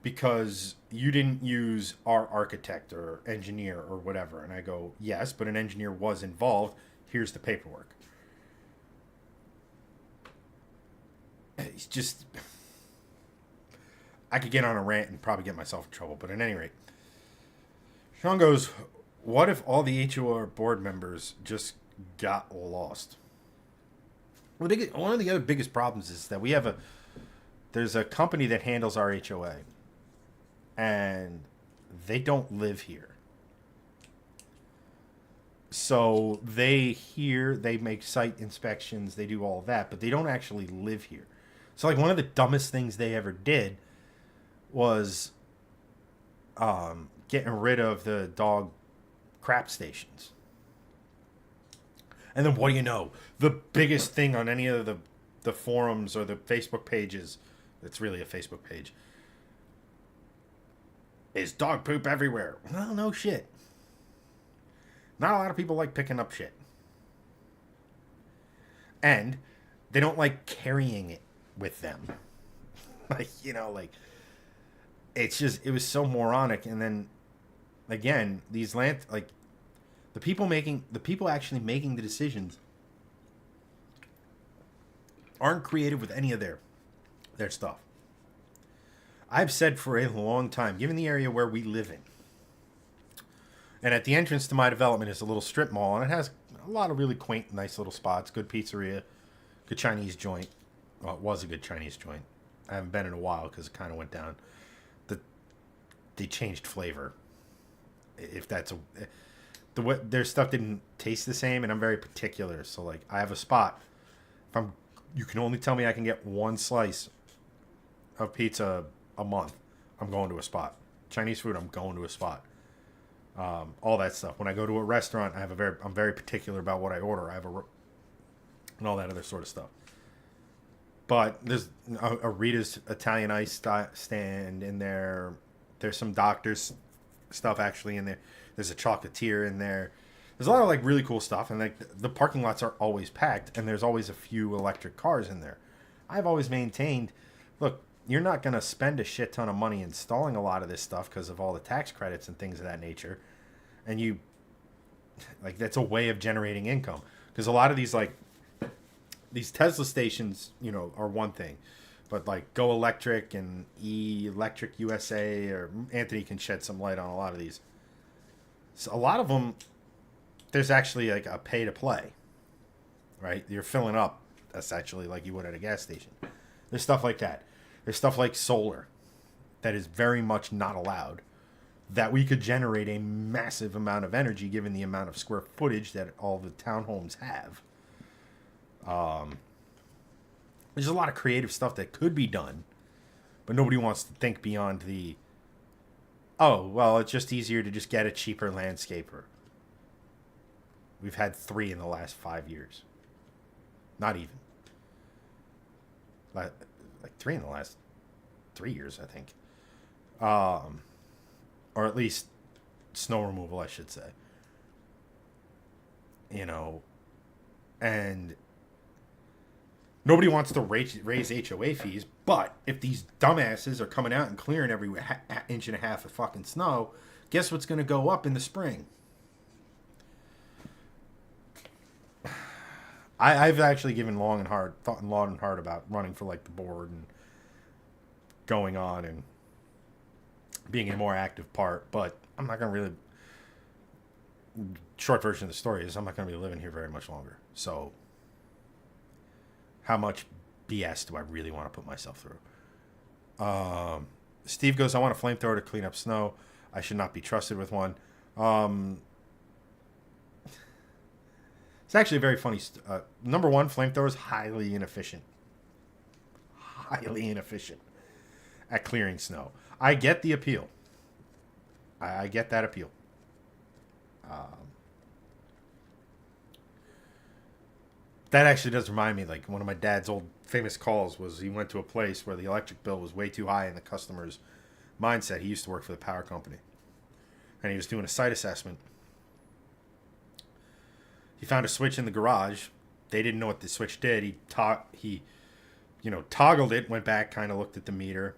because you didn't use our architect or engineer or whatever. And I go, yes, but an engineer was involved. Here's the paperwork. It's just, I could get on a rant and probably get myself in trouble. But at any rate, Sean goes, what if all the HOR board members just got lost? Well, one of the other biggest problems is that there's a company that handles our HOA, and they don't live here. So they make site inspections, they do all that, but they don't actually live here. So like one of the dumbest things they ever did was getting rid of the dog crap stations. And then what do you know? The biggest thing on any of the forums or the Facebook pages, it's really a Facebook page, is dog poop everywhere. Well, no shit. Not a lot of people like picking up shit. And they don't like carrying it with them. It was so moronic. And then again, the people actually making the decisions aren't creative with any of their their stuff. I've said for a long time, given the area where we live in, and at the entrance to my development is a little strip mall, and it has a lot of really quaint, nice little spots, good pizzeria, good Chinese joint. Well, it was a good Chinese joint. I haven't been in a while because it kind of went down. They changed flavor. If that's their stuff didn't taste the same, and I'm very particular. So like, I have a spot. You can only tell me I can get one slice of pizza a month. I'm going to a spot. Chinese food, I'm going to a spot. All that stuff. When I go to a restaurant, I'm very particular about what I order. And all that other sort of stuff. But there's a Rita's Italian ice stand in there. There's some doctor's stuff actually in there. There's a chocolatier in there. There's a lot of like really cool stuff, and like the parking lots are always packed, and there's always a few electric cars in there. I've always maintained, look, you're not going to spend a shit ton of money installing a lot of this stuff because of all the tax credits and things of that nature, and that's a way of generating income. Because a lot of these Tesla stations, are one thing. But like Go Electric and Electric USA, or Anthony can shed some light on a lot of these. So a lot of them, there's actually like a pay to play, right? You're filling up essentially like you would at a gas station. There's stuff like that. There's stuff like solar that is very much not allowed, that we could generate a massive amount of energy given the amount of square footage that all the townhomes have. There's a lot of creative stuff that could be done, but nobody wants to think beyond it's just easier to just get a cheaper landscaper. We've had 3 in the last 5 years. Not even. Like 3 in the last 3 years, I think. Or at least snow removal, I should say. And nobody wants to raise HOA fees, but if these dumbasses are coming out and clearing every inch and a half of fucking snow, guess what's going to go up in the spring? I've actually given thought long and hard about running for like the board and going on and being a more active part, but I'm not going to really. Short version of the story is I'm not going to be living here very much longer. So how much BS do I really want to put myself through? Steve goes, I want a flamethrower to clean up snow. I should not be trusted with one. It's actually very funny. Number one, flamethrower is highly inefficient. Highly inefficient at clearing snow. I get the appeal. I get that appeal. That actually does remind me, like, one of my dad's old famous calls was he went to a place where the electric bill was way too high in the customer's mindset. He used to work for the power company. And he was doing a site assessment. He found a switch in the garage. They didn't know what the switch did. He toggled it, went back, kind of looked at the meter.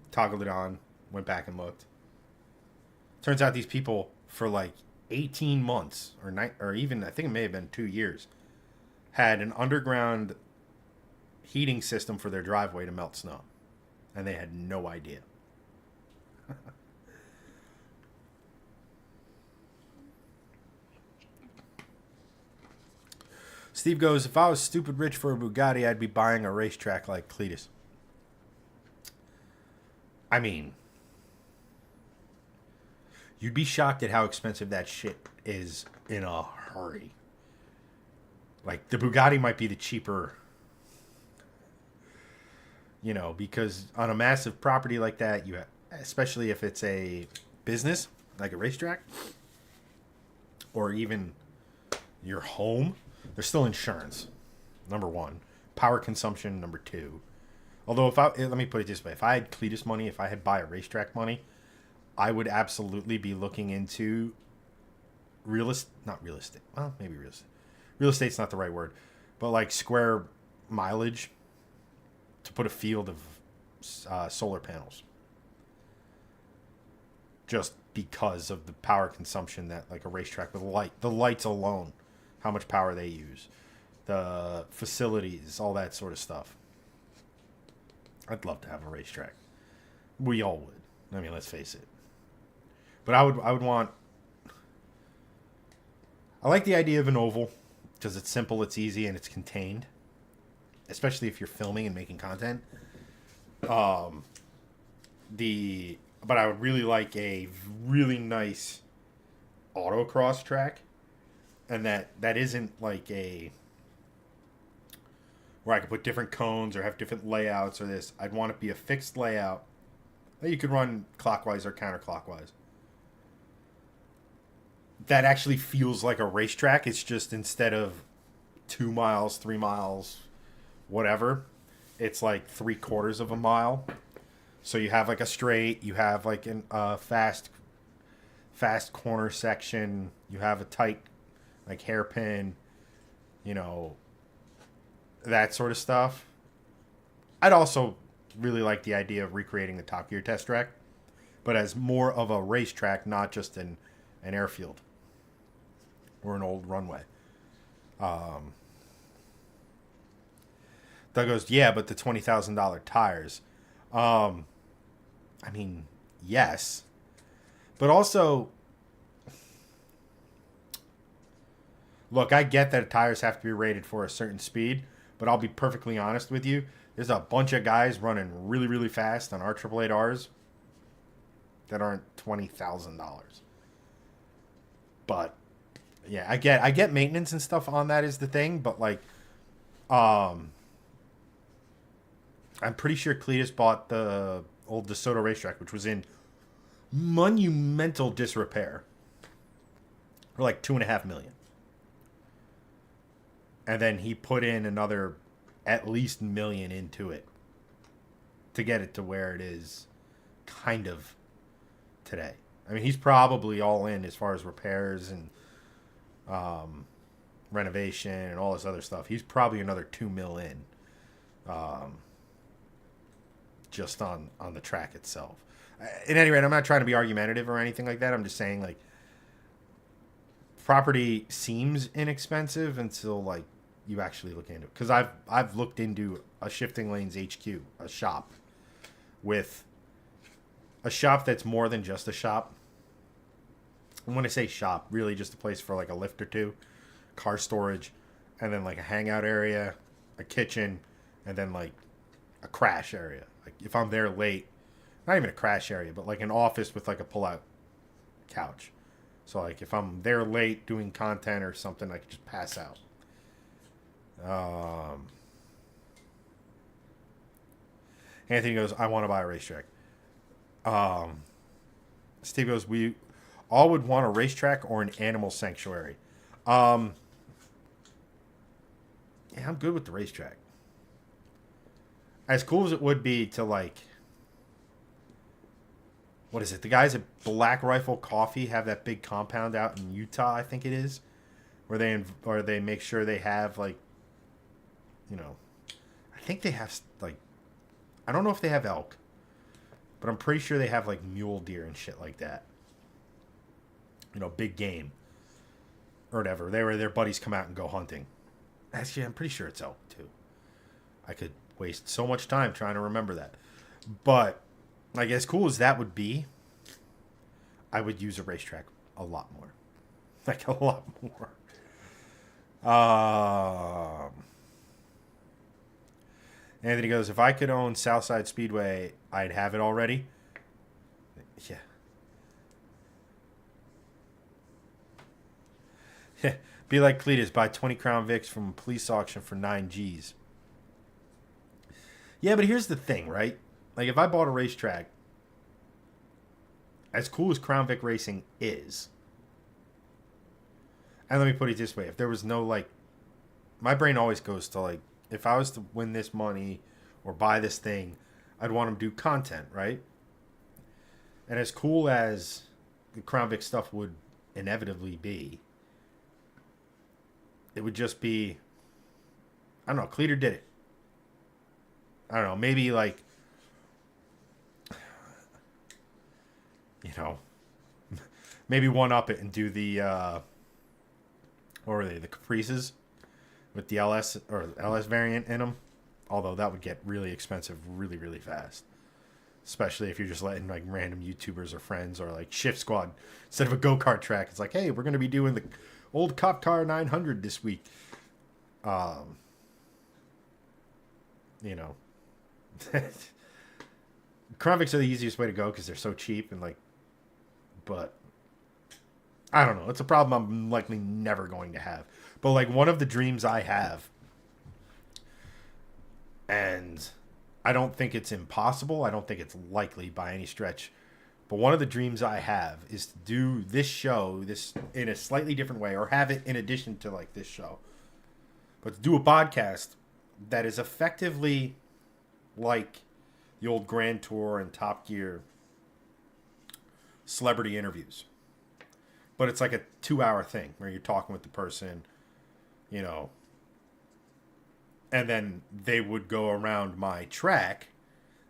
Toggled it on, went back and looked. Turns out these people, for like 18 months, or even, I think it may have been 2 years, had an underground heating system for their driveway to melt snow. And they had no idea. Steve goes, if I was stupid rich for a Bugatti, I'd be buying a racetrack like Cleetus. I mean, you'd be shocked at how expensive that shit is in a hurry. Like, the Bugatti might be the cheaper, because on a massive property like that, especially if it's a business, like a racetrack, or even your home, there's still insurance, number one. Power consumption, number two. Although, let me put it this way. If I had Cleetus money, if I had buy a racetrack money, I would absolutely be looking into not real estate. Well, maybe real estate. Real estate's not the right word. But like square mileage to put a field of solar panels. Just because of the power consumption that like a racetrack with the lights alone, how much power they use. the facilities, all that sort of stuff. I'd love to have a racetrack. We all would. I mean, let's face it. But I would want. I like the idea of an oval because it's simple, it's easy, and it's contained. Especially if you're filming and making content. But I would really like a really nice autocross track, and that isn't like a where I could put different cones or have different layouts or this. I'd want it to be a fixed layout that you could run clockwise or counterclockwise. That actually feels like a racetrack. It's just instead of 2 miles, 3 miles, whatever, it's like 3/4 of a mile. So you have like a straight, you have like an fast corner section, you have a tight like hairpin, you know, that sort of stuff. I'd also really like the idea of recreating the Top Gear test track, but as more of a racetrack, not just an airfield or an old runway. Doug goes, yeah, but the $20,000 tires. I mean, yes. But also, look, I get that tires have to be rated for a certain speed, but I'll be perfectly honest with you. There's a bunch of guys running really, really fast on our 888Rs that aren't $20,000. But yeah, I get maintenance and stuff on that is the thing, but like, I'm pretty sure Cleetus bought the old DeSoto racetrack, which was in monumental disrepair, for like $2.5 million. And then he put in another at least $1 million into it to get it to where it is kind of today. I mean, he's probably all in as far as repairs and renovation and all this other stuff. He's probably another $2 million in. Just on the track itself. At any rate, I'm not trying to be argumentative or anything like that. I'm just saying, like, property seems inexpensive until like you actually look into it. Because I've looked into a Shifting Lanes HQ, a shop that's more than just a shop. And when I say shop, really just a place for like a lift or two, car storage, and then like a hangout area, a kitchen, and then like a crash area. Like if I'm there late, not even a crash area, but like an office with like a pull-out couch. So like if I'm there late doing content or something, I could just pass out. Anthony goes, I want to buy a racetrack. Steve goes, we all would want a racetrack or an animal sanctuary. Yeah, I'm good with the racetrack. As cool as it would be to like, what is it? The guys at Black Rifle Coffee have that big compound out in Utah, I think it is, where they make sure they have like, you know, I think they have like, I don't know if they have elk, but I'm pretty sure they have like mule deer and shit like that. You know, big game or whatever. Their buddies come out and go hunting. Actually, I'm pretty sure it's elk too. I could waste so much time trying to remember that. But like as cool as that would be, I would use a racetrack a lot more. Like a lot more. Anthony goes, if I could own Southside Speedway, I'd have it already. Yeah. Be like Cleetus, buy 20 Crown Vics from a police auction for 9 G's. Yeah, but here's the thing, right? Like, if I bought a racetrack, as cool as Crown Vic racing is, and let me put it this way, if there was no, like, my brain always goes to, like, if I was to win this money or buy this thing, I'd want to do content, right? And as cool as the Crown Vic stuff would inevitably be, it would just be, I don't know, Cleeter did it. I don't know, maybe like, you know, maybe one up it and do the, what were they, the Caprices with the LS or LS variant in them. Although that would get really expensive really, really fast. Especially if you're just letting like random YouTubers or friends or like Shift Squad instead of a go-kart track. It's like, hey, we're going to be doing the old Cop Car 900 this week. You know, Convicts are the easiest way to go because they're so cheap and like, but I don't know. It's a problem I'm likely never going to have. But like one of the dreams I have, and I don't think it's impossible. I don't think it's likely by any stretch. But one of the dreams I have is to do this show this in a slightly different way, or have it in addition to like this show. But to do a podcast that is effectively like the old Grand Tour and Top Gear celebrity interviews. But it's like a 2-hour thing where you're talking with the person, you know, and then they would go around my track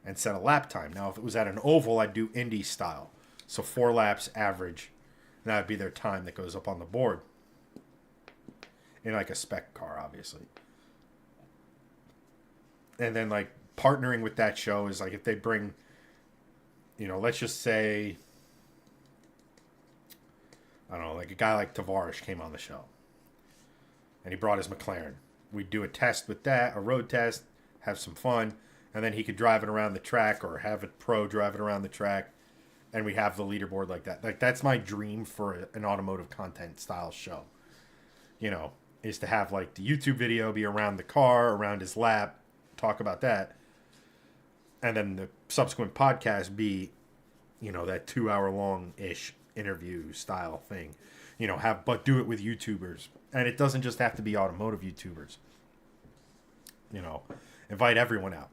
and set a lap time. Now, if it was at an oval, I'd do Indy style. So 4 laps average. And that would be their time that goes up on the board. In like a spec car, obviously. And then like partnering with that show is like if they bring, you know, let's just say, I don't know, like a guy like Tavares came on the show. And he brought his McLaren. We'd do a test with that, a road test, have some fun, and then he could drive it around the track or have a pro drive it around the track, and we have the leaderboard like that. Like, that's my dream for an automotive content style show, you know, is to have, like, the YouTube video be around the car, around his lap, talk about that, and then the subsequent podcast be, you know, that 2-hour-long-ish interview style thing, you know, but do it with YouTubers. And it doesn't just have to be automotive YouTubers. You know, invite everyone out.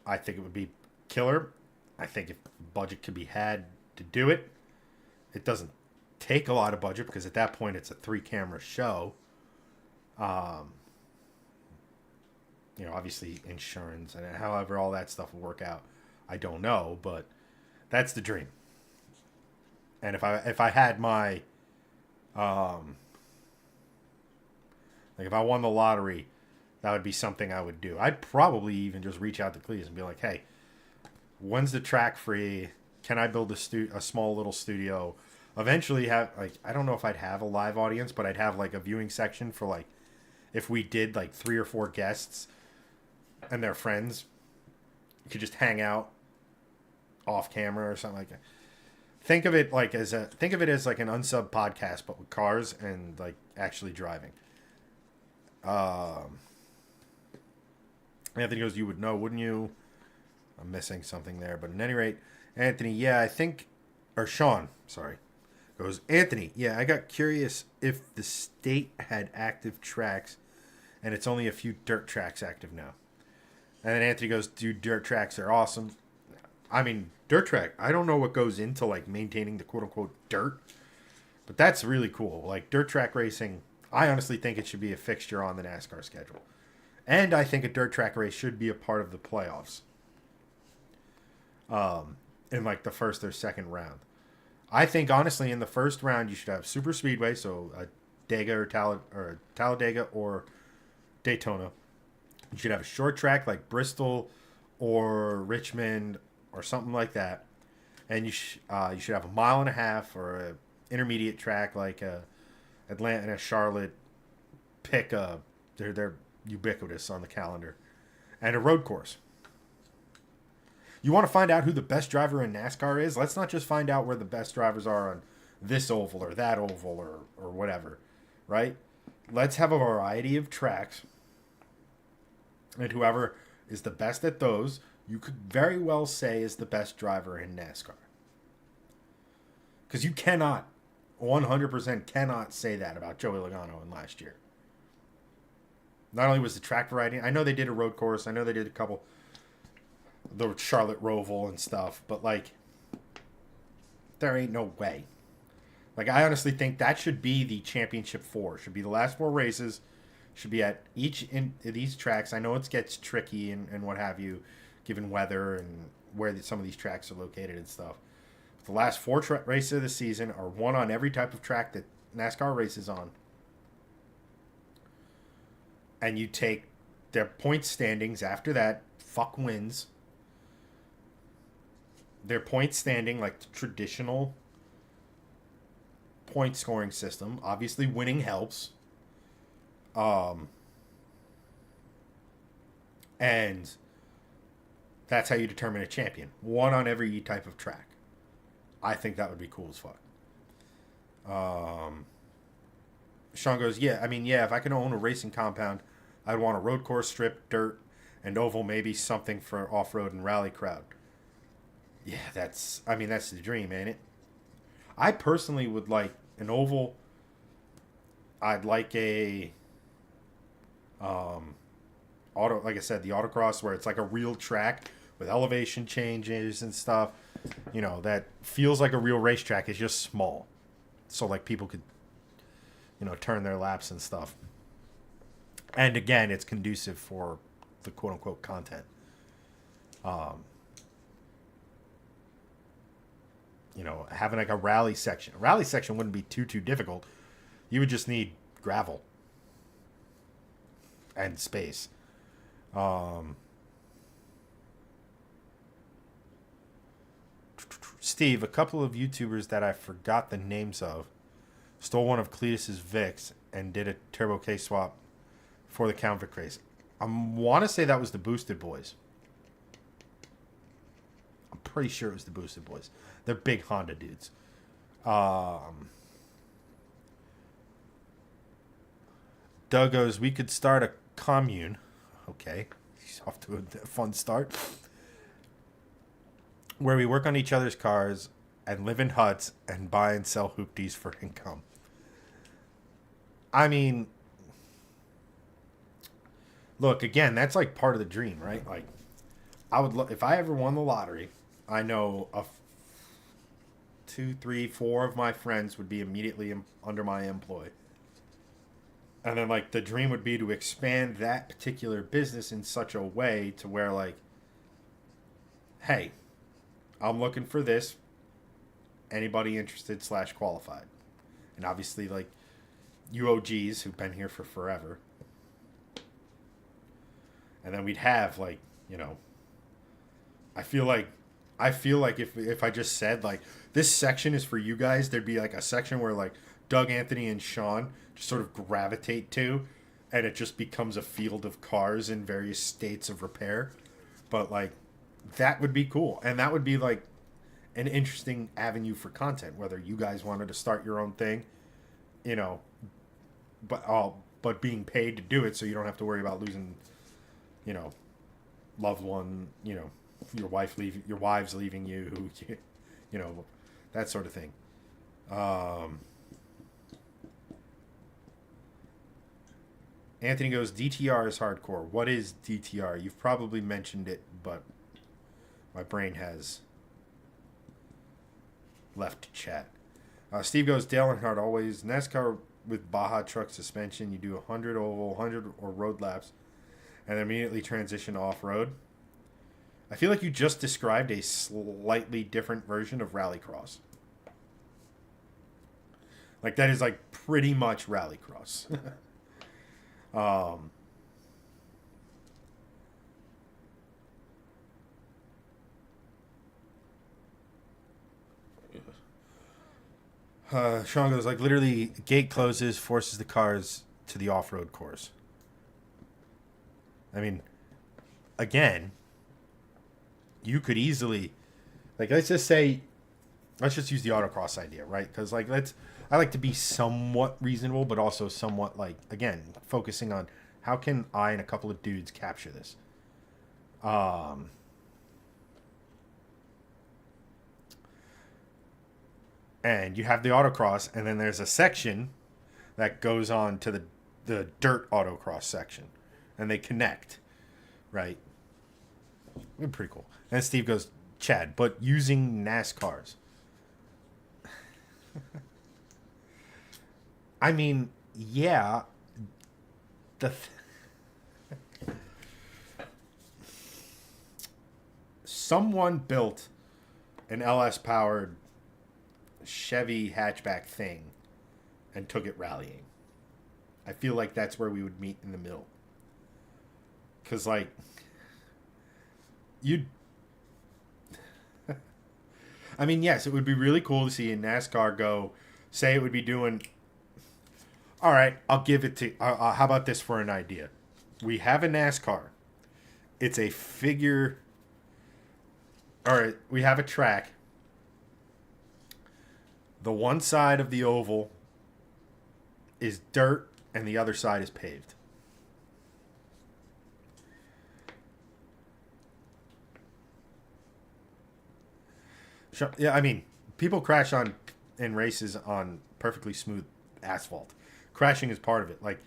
I think it would be killer. I think if budget could be had to do it, it doesn't take a lot of budget because at that point it's a 3-camera show. You know, obviously insurance and however all that stuff will work out, I don't know, but that's the dream. And if I had my like if I won the lottery, that would be something I would do. I'd probably even just reach out to Cleetus and be like, hey, when's the track free? Can I build a small little studio? Eventually have, like, I don't know if I'd have a live audience, but I'd have like a viewing section for like, if we did like 3 or 4 guests and their friends, you could just hang out off camera or something like that. Think of it as like an unsub podcast, but with cars and like actually driving. Anthony goes, you would know, wouldn't you? I'm missing something there, but at any rate, Anthony, yeah, I think, or Sean, sorry, goes, Anthony, yeah, I got curious if the state had active tracks, and it's only a few dirt tracks active now. And then Anthony goes, dude, dirt tracks are awesome. I mean, dirt track, I don't know what goes into like maintaining the quote-unquote dirt, but that's really cool. Like dirt track racing, I honestly think it should be a fixture on the NASCAR schedule. And I think a dirt track race should be a part of the playoffs. In like the first or second round. I think honestly in the first round you should have super speedway, so a Talladega or Daytona. You should have a short track like Bristol or Richmond or something like that. And you should have a 1.5 mile or a intermediate track like Atlanta, Charlotte. Pick they're ubiquitous on the calendar, and a road course. You want to find out who the best driver in NASCAR is? Let's not just find out where the best drivers are on this oval or that oval or whatever, right? Let's have a variety of tracks, and whoever is the best at those, you could very well say is the best driver in NASCAR. Because you cannot, 100% cannot say that about Joey Logano in last year. Not only was the track variety, I know they did a road course, I know they did a couple, the Charlotte Roval and stuff, but like, there ain't no way. Like, I honestly think that should be the championship 4. Should be the last 4 races. Should be at each in these tracks. I know it gets tricky and what have you, given weather and where some of these tracks are located and stuff. But the last 4 races of the season are one on every type of track that NASCAR races on. and you take their point standings after that, fuck wins. Their point standing, like the traditional point scoring system. Obviously, winning helps. And that's how you determine a champion. One on every type of track. I think that would be cool as fuck. Sean goes, yeah, if I could own a racing compound, I'd want a road course, strip, dirt, and oval, maybe something for off-road and rally crowd. Yeah, that's the dream, ain't it? I personally would like an oval. I'd like a like I said, the autocross where it's like a real track with elevation changes and stuff. That feels like a real racetrack. It's just small. So like people could, turn their laps and stuff. And again, it's conducive for the quote unquote content. Having like a rally section. A rally section wouldn't be too difficult. You would just need gravel and space. Steve, a couple of YouTubers that I forgot the names of stole one of Cleetus's Vics and did a turbo K swap for the Count Vic race. I want to say that was the Boosted Boys. I'm pretty sure it was the Boosted Boys. They're big Honda dudes. Doug goes, we could start a commune. Okay. He's off to a fun start. Where we work on each other's cars and live in huts and buy and sell hoopties for income. Look, again, that's like part of the dream, right? Like, I would if I ever won the lottery, I know 2, 3, 4 of my friends would be immediately under my employ. And then, like, the dream would be to expand that particular business in such a way to where, like, hey, I'm looking for this. Anybody interested / qualified? And obviously, like, you OGs who've been here for forever. And then we'd have, like, I feel like if I just said, like, this section is for you guys, there'd be, like, a section where, like, Doug, Anthony, and Sean just sort of gravitate to, and it just becomes a field of cars in various states of repair. But, like, that would be cool. And that would be, like, an interesting avenue for content, whether you guys wanted to start your own thing, but being paid to do it so you don't have to worry about losing, loved one, your wives leaving you, that sort of thing. Anthony goes, DTR is hardcore. What is DTR? You've probably mentioned it, but my brain has left chat. Steve goes, Dale Earnhardt always NASCAR with Baja truck suspension. You do 100 oval, 100 or road laps, and then immediately transition to off-road. I feel like you just described a slightly different version of rallycross. Like, that is, like, pretty much rallycross. Sean goes, like, literally, gate closes, forces the cars to the off-road course. Again, you could easily, like, let's just use the autocross idea, right? Because, like, I like to be somewhat reasonable, but also somewhat, like, again, focusing on how can I and a couple of dudes capture this. And you have the autocross, and then there's a section that goes on to the dirt autocross section, and they connect, right? Pretty cool. And Steve goes, Chad, but using NASCARs. Yeah. Someone built an LS-powered Chevy hatchback thing and took it rallying. I feel like that's where we would meet in the middle. Because, like, you'd... I mean, yes, it would be really cool to see a NASCAR go... Say it would be doing... All right, I'll give it to... how about this for an idea? We have a NASCAR. It's a figure... All right, we have a track. The one side of the oval is dirt and the other side is paved. Yeah, I mean, people crash on in races on perfectly smooth asphalt. Crashing is part of it. Like,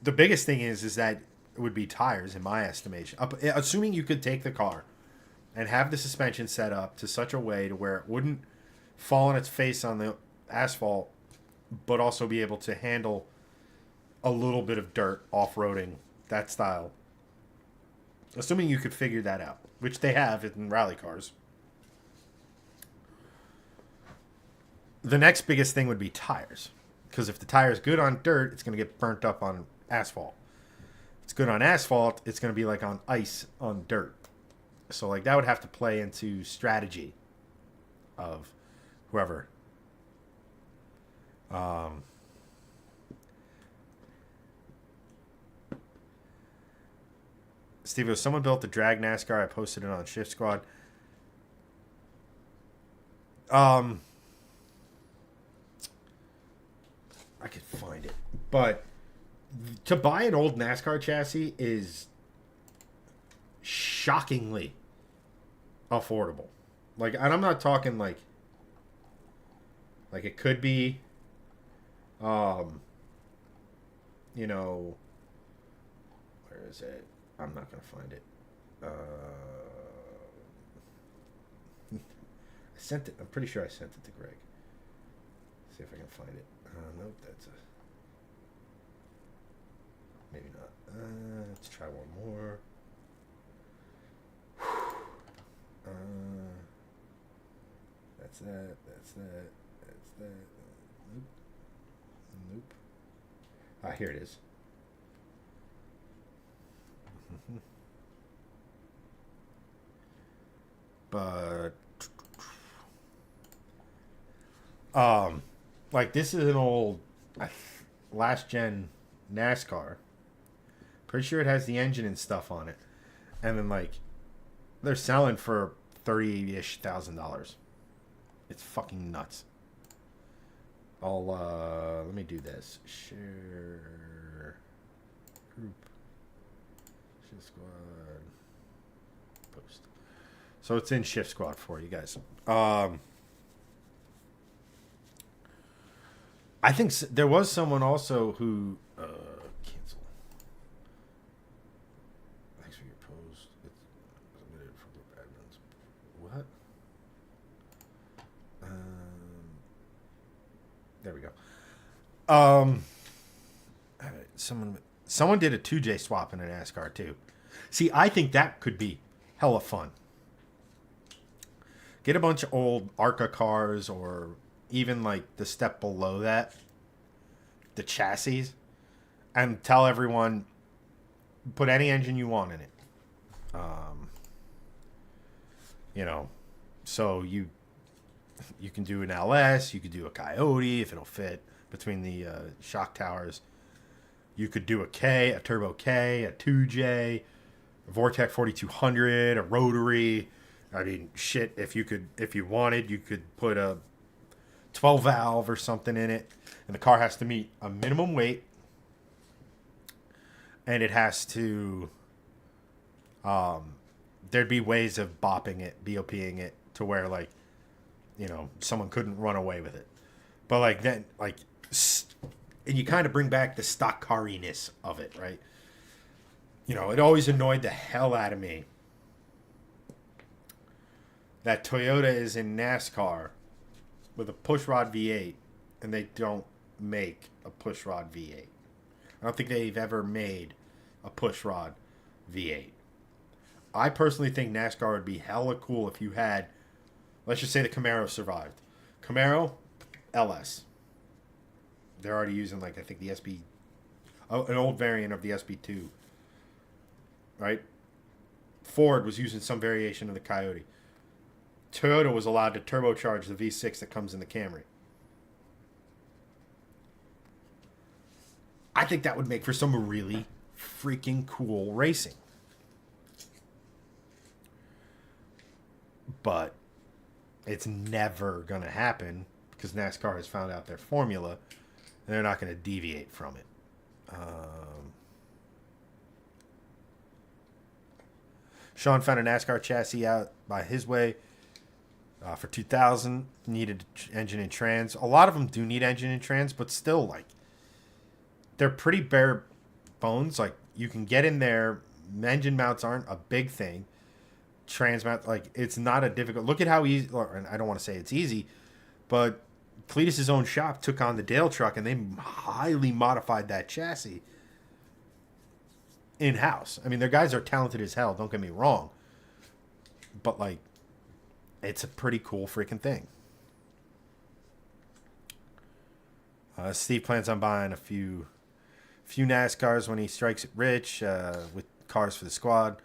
the biggest thing is that it would be tires, in my estimation. Assuming you could take the car and have the suspension set up to such a way to where it wouldn't fall on its face on the asphalt, but also be able to handle a little bit of dirt off-roading, that style. Assuming you could figure that out, which they have in rally cars. The next biggest thing would be tires. Because if the tire's good on dirt, it's going to get burnt up on asphalt. If it's good on asphalt, it's going to be like on ice on dirt. So, like, that would have to play into strategy of whoever. Steve, if someone built the drag NASCAR, I posted it on Shift Squad. I could find it. But to buy an old NASCAR chassis is shockingly affordable. Like, and I'm not talking like it could be, you know, where is it? I'm not going to find it. I sent it. I'm pretty sure I sent it to Greg. See if I can find it. Nope, that's a... Maybe not. Let's try one more. That's that. That's that. That's that. Nope. Nope. Ah, here it is. But like, this is an old last gen NASCAR. Pretty sure it has the engine and stuff on it. And then, like, they're selling for $30,000. It's fucking nuts. Let me do this. Share group. Shift Squad. Post. So it's in Shift Squad for you guys. I think there was someone also who cancel. Thanks for your post. It's submitted for group admins. What? There we go. All right, someone did a 2J swap in an NASCAR too. See, I think that could be hella fun. Get a bunch of old ARCA cars, or even like the step below that, the chassis, and tell everyone, put any engine you want in it. You know, so you can do an LS, you could do a Coyote if it'll fit between the shock towers. You could do a K, a Turbo K, a 2J, a Vortec 4200, a rotary. I mean, shit, if you wanted, you could put a 12 valve or something in it, and the car has to meet a minimum weight, and it has to, there'd be ways of bopping it, BOPing it, to where, like, you know, someone couldn't run away with it. But, like, then, like, and you kind of bring back the stock cariness of it, right? You know, it always annoyed the hell out of me that Toyota is in NASCAR with a pushrod V8, and they don't make a pushrod V8. I don't think they've ever made a pushrod V8. I personally think NASCAR would be hella cool if you had, let's just say the Camaro survived. Camaro, LS. They're already using, like, I think the SB, an old variant of the SB2. right? Ford was using some variation of the Coyote. Toyota was allowed to turbocharge the V6 that comes in the Camry. I think that would make for some really freaking cool racing. But it's never going to happen because NASCAR has found out their formula and they're not going to deviate from it. Sean found a NASCAR chassis out by his way for 2000. Needed engine and trans. A lot of them do need engine and trans, but still, like, they're pretty bare bones. Like, you can get in there. Engine mounts aren't a big thing. Trans mount, like, it's not a difficult. Look at how easy. And I don't want to say it's easy, but Cleetus' own shop took on the Dale truck, and they highly modified that chassis in-house. I mean, their guys are talented as hell, don't get me wrong. But, like, it's a pretty cool freaking thing. Steve plans on buying a few NASCARs when he strikes it rich with cars for the squad.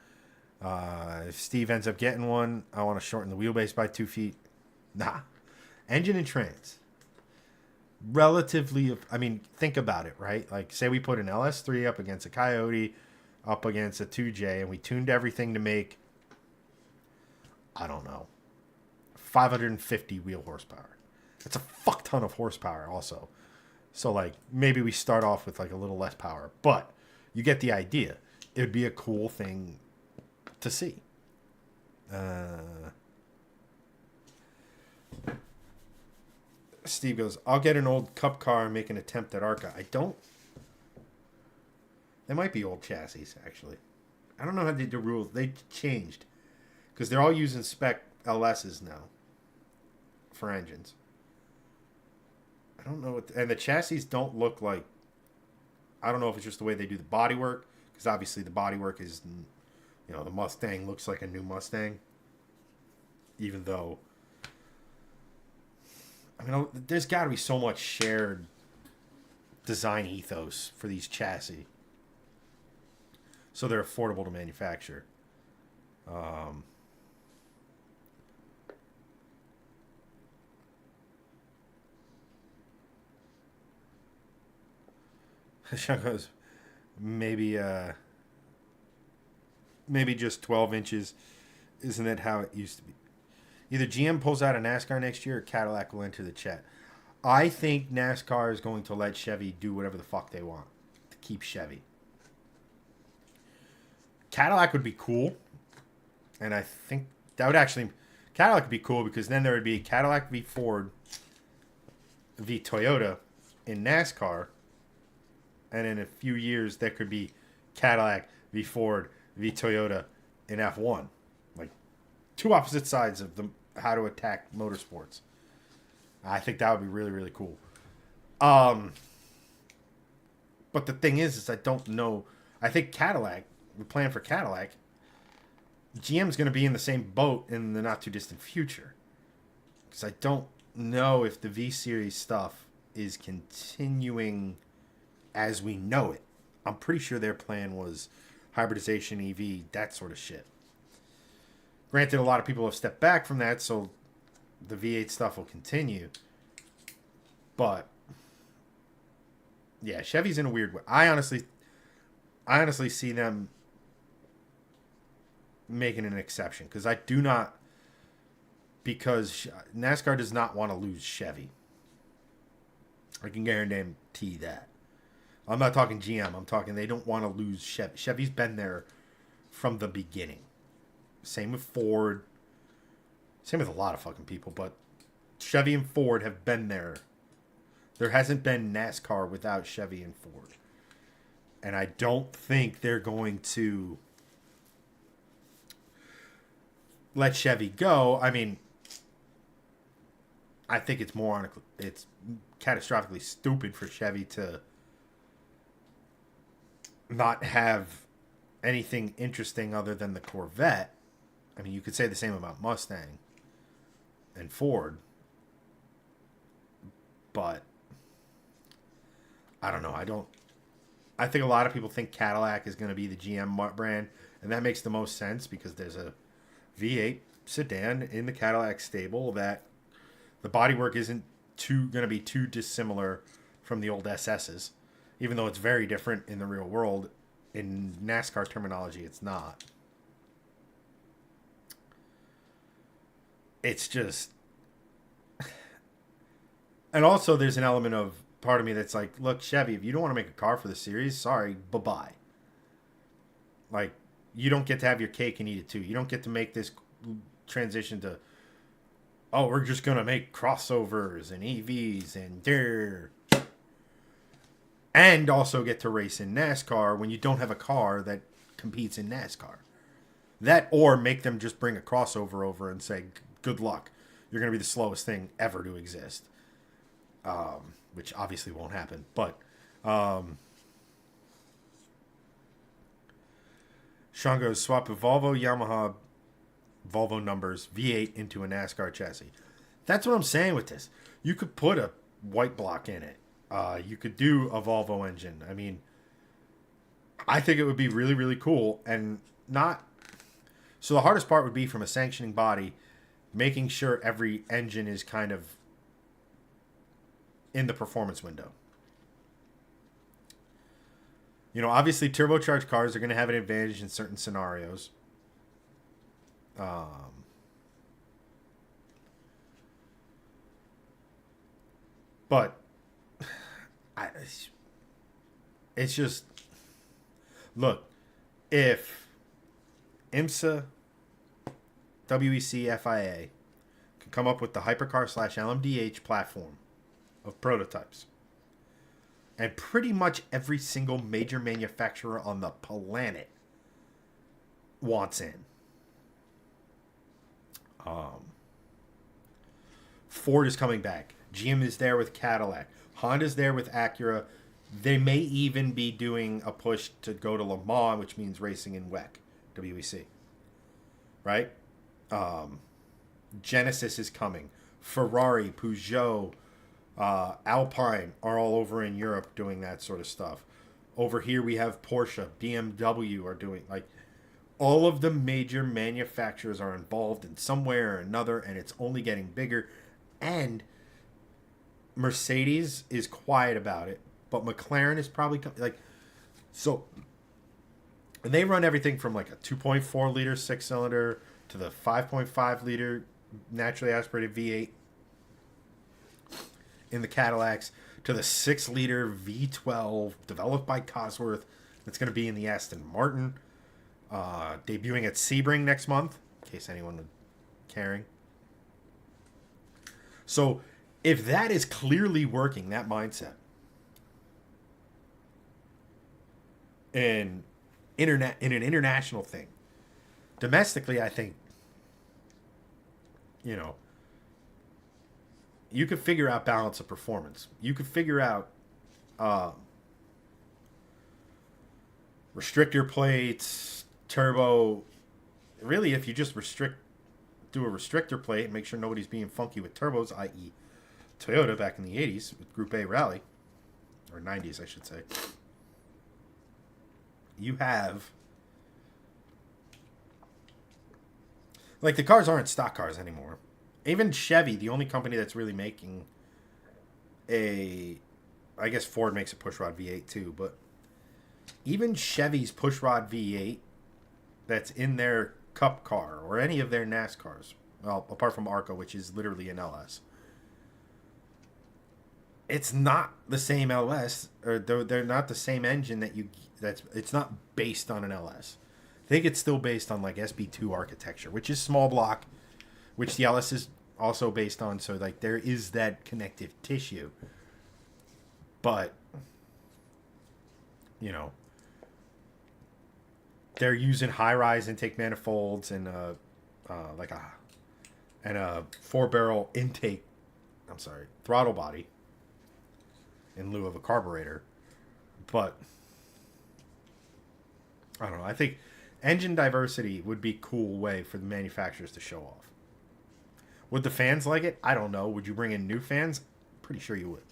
If Steve ends up getting one, I want to shorten the wheelbase by 2 feet. Nah. Engine and trans. Relatively, I mean, think about it, right? Like, say we put an LS3 up against a Coyote, up against a 2J, and we tuned everything to make, I don't know, 550 wheel horsepower. That's a fuck ton of horsepower also. So, like, maybe we start off with, like, a little less power. But you get the idea. It would be a cool thing to see. Steve goes, I'll get an old Cup car and make an attempt at ARCA. I don't... They might be old chassis, actually. I don't know how they do rules. They changed. Because they're all using spec LSs now. For engines. I don't know what... And the chassis don't look like... I don't know if it's just the way they do the bodywork. Because obviously the bodywork is... You know, the Mustang looks like a new Mustang. Even though... I mean, there's got to be so much shared design ethos for these chassis. So they're affordable to manufacture. Sean goes, maybe just 12 inches. Isn't that how it used to be? Either GM pulls out a NASCAR next year or Cadillac will enter the chat. I think NASCAR is going to let Chevy do whatever the fuck they want to keep Chevy. Cadillac would be cool. And I think that would actually... Cadillac would be cool because then there would be Cadillac v Ford v Toyota in NASCAR. And in a few years, there could be Cadillac v Ford v Toyota in F1. Like, two opposite sides of how to attack motorsports. I think that would be really, really cool. But the thing is I don't know. I think Cadillac, the plan for Cadillac, GM's going to be in the same boat in the not too distant future. Because I don't know if the V-Series stuff is continuing as we know it. I'm pretty sure their plan was hybridization, EV, that sort of shit. Granted, a lot of people have stepped back from that, so the V8 stuff will continue. But yeah, Chevy's in a weird way. I honestly see them making an exception because NASCAR does not want to lose Chevy. I can guarantee that. I'm not talking GM. I'm talking they don't want to lose Chevy. Chevy's been there from the beginning. Same with Ford. Same with a lot of fucking people, but Chevy and Ford have been there. There hasn't been NASCAR without Chevy and Ford. And I don't think they're going to let Chevy go. I mean, I think it's it's catastrophically stupid for Chevy to not have anything interesting other than the Corvette. I mean, you could say the same about Mustang and Ford. But I don't know. I I think a lot of people think Cadillac is going to be the GM brand, and that makes the most sense because there's a V8 sedan in the Cadillac stable that the bodywork isn't going to be too dissimilar from the old SS's, even though it's very different in the real world. In NASCAR terminology, it's not. It's just... And also there's an element of part of me that's like, look, Chevy, if you don't want to make a car for the series, sorry, bye-bye. Like, you don't get to have your cake and eat it too. You don't get to make this transition to, oh, we're just going to make crossovers and EVs and also get to race in NASCAR when you don't have a car that competes in NASCAR. That, or make them just bring a crossover over and say, good luck. You're going to be the slowest thing ever to exist. Which obviously won't happen. But Sean goes, swap a Volvo numbers, V8 into a NASCAR chassis. That's what I'm saying with this. You could put a white block in it. You could do a Volvo engine. I mean, I think it would be really, really cool. And not... So the hardest part would be from a sanctioning body, making sure every engine is kind of in the performance window. You know, obviously turbocharged cars are going to have an advantage in certain scenarios. But it's just, look, if IMSA, WEC, FIA could come up with the hypercar/LMDH platform of prototypes, and pretty much every single major manufacturer on the planet wants in. Ford is coming back. GM is there with Cadillac. Honda's there with Acura. They may even be doing a push to go to Le Mans, which means racing in WEC. Right? Genesis is coming. Ferrari, Peugeot, Alpine are all over in Europe doing that sort of stuff. Over here we have Porsche, BMW are doing, like, all of the major manufacturers are involved in some way or another, and it's only getting bigger. And Mercedes is quiet about it, but McLaren is probably like, so, and they run everything from like a 2.4 liter 6-cylinder to the 5.5 liter naturally aspirated V8 in the Cadillacs to the 6-liter V12 developed by Cosworth that's going to be in the Aston Martin, debuting at Sebring next month, in case anyone was caring. So if that is clearly working, that mindset, in an international thing, domestically, I think, you know, you could figure out balance of performance. You could figure out restrictor plates, turbo. Really, if you just do a restrictor plate and make sure nobody's being funky with turbos, i.e. Toyota back in the 80s with Group A Rally, or 90s, I should say. You have, like, the cars aren't stock cars anymore. Even Chevy, the only company that's really making I guess Ford makes a pushrod V8 too, but even Chevy's pushrod V8 that's in their Cup car or any of their NASCARs, well, apart from Arca, which is literally an LS, it's not the same LS, or they're not the same engine it's not based on an LS. I think it's still based on like SB2 architecture, which is small block, which the LS is also based on. So like there is that connective tissue, but you know, they're using high-rise intake manifolds and a 4-barrel intake, throttle body in lieu of a carburetor. But I don't know. I think engine diversity would be a cool way for the manufacturers to show off. Would the fans like it? I don't know. Would you bring in new fans? Pretty sure you would.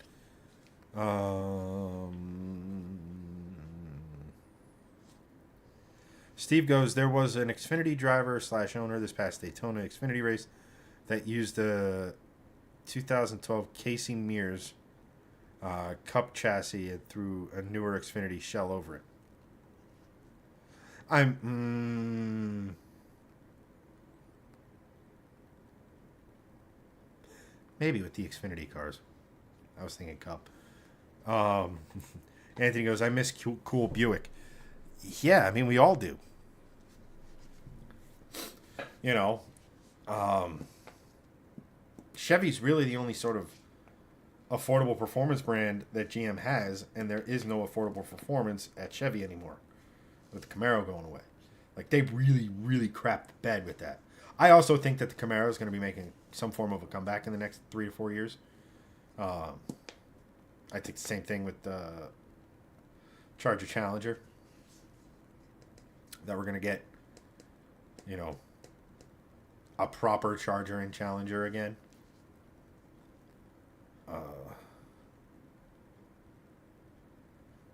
Steve goes, there was an Xfinity driver / owner this past Daytona Xfinity race that used the 2012 Casey Mears Cup chassis and threw a newer Xfinity shell over it. Maybe with the Xfinity cars. I was thinking Cup. Anthony goes, I miss cool Buick. Yeah, I mean, we all do. You know, Chevy's really the only sort of affordable performance brand that GM has, and there is no affordable performance at Chevy anymore with the Camaro going away. Like, they really, really crapped the bed with that. I also think that the Camaro is going to be making some form of a comeback in the next 3 to 4 years. I think the same thing with the Charger Challenger. That we're going to get, you know, a proper Charger and Challenger again.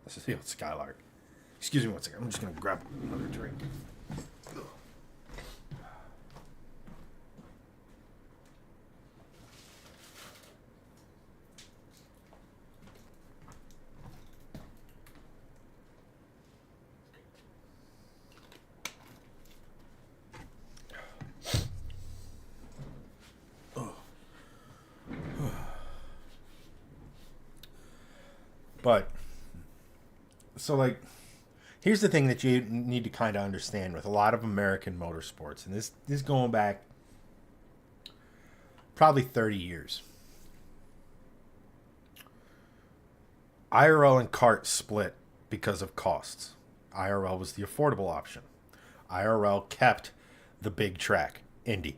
This is the old Skylark. Excuse me one second. I'm just going to grab another drink. But, so like, here's the thing that you need to kind of understand with a lot of American motorsports, and this is going back probably 30 years. IRL and kart split because of costs. IRL was the affordable option. IRL kept the big track, Indy.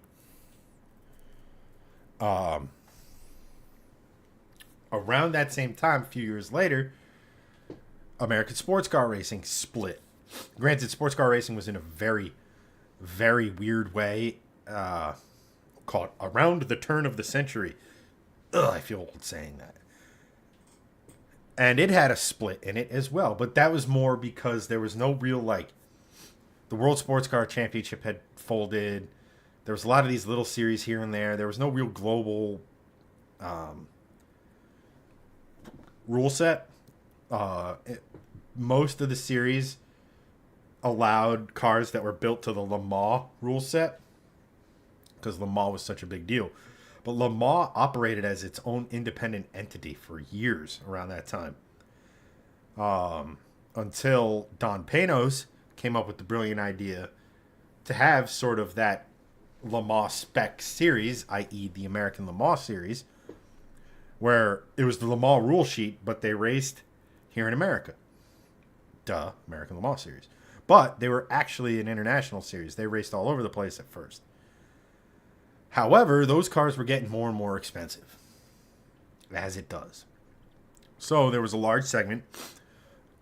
Around that same time, a few years later, American sports car racing split. Granted, sports car racing was in a very, very weird way, called around the turn of the century. Ugh, I feel old saying that. And it had a split in it as well, but that was more because there was no real, like, the World Sports Car Championship had folded. There was a lot of these little series here and there. There was no real global rule set. Most of the series allowed cars that were built to the Le Mans rule set because Le Mans was such a big deal. But Le Mans operated as its own independent entity for years around that time. Until Don Panos came up with the brilliant idea to have sort of that Le Mans spec series, i.e. the American Le Mans series, where it was the Le Mans rule sheet, but they raced here in America. Duh, American Le Mans series. But they were actually an international series. They raced all over the place at first. However, those cars were getting more and more expensive, as it does. So there was a large segment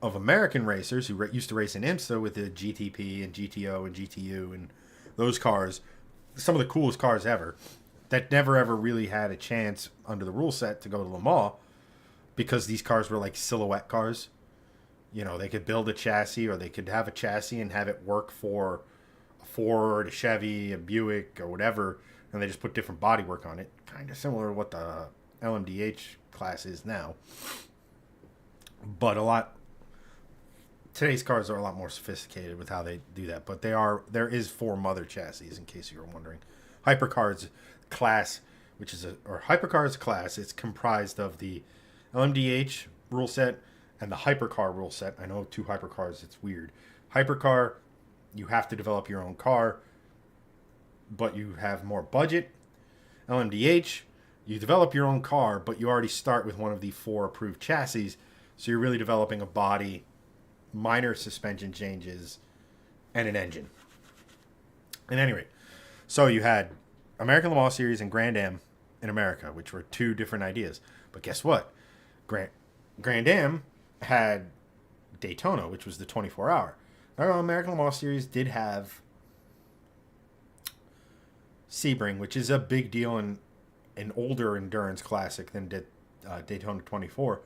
of American racers who used to race in IMSA with the GTP and GTO and GTU and those cars, some of the coolest cars ever, that never ever really had a chance under the rule set to go to Le Mans because these cars were like silhouette cars. You know, they could build a chassis or they could have a chassis and have it work for a Ford, a Chevy, a Buick, or whatever, and they just put different bodywork on it. Kind of similar to what the LMDH class is now. But today's cars are a lot more sophisticated with how they do that. But there is 4 mother chassis, in case you were wondering. Hypercars class, Hypercars class, it's comprised of the LMDH rule set and the Hypercar rule set. I know 2 Hypercars, it's weird. Hypercar, you have to develop your own car, but you have more budget. LMDH, you develop your own car, but you already start with one of the 4 approved chassis, so you're really developing a body, minor suspension changes, and an engine. At any rate, so you had American Le Mans Series and Grand Am in America, which were 2 different ideas. But guess what? Grand Am had Daytona, which was the 24-hour. Now, American Le Mans Series did have Sebring, which is a big deal in an older endurance classic than Daytona 24.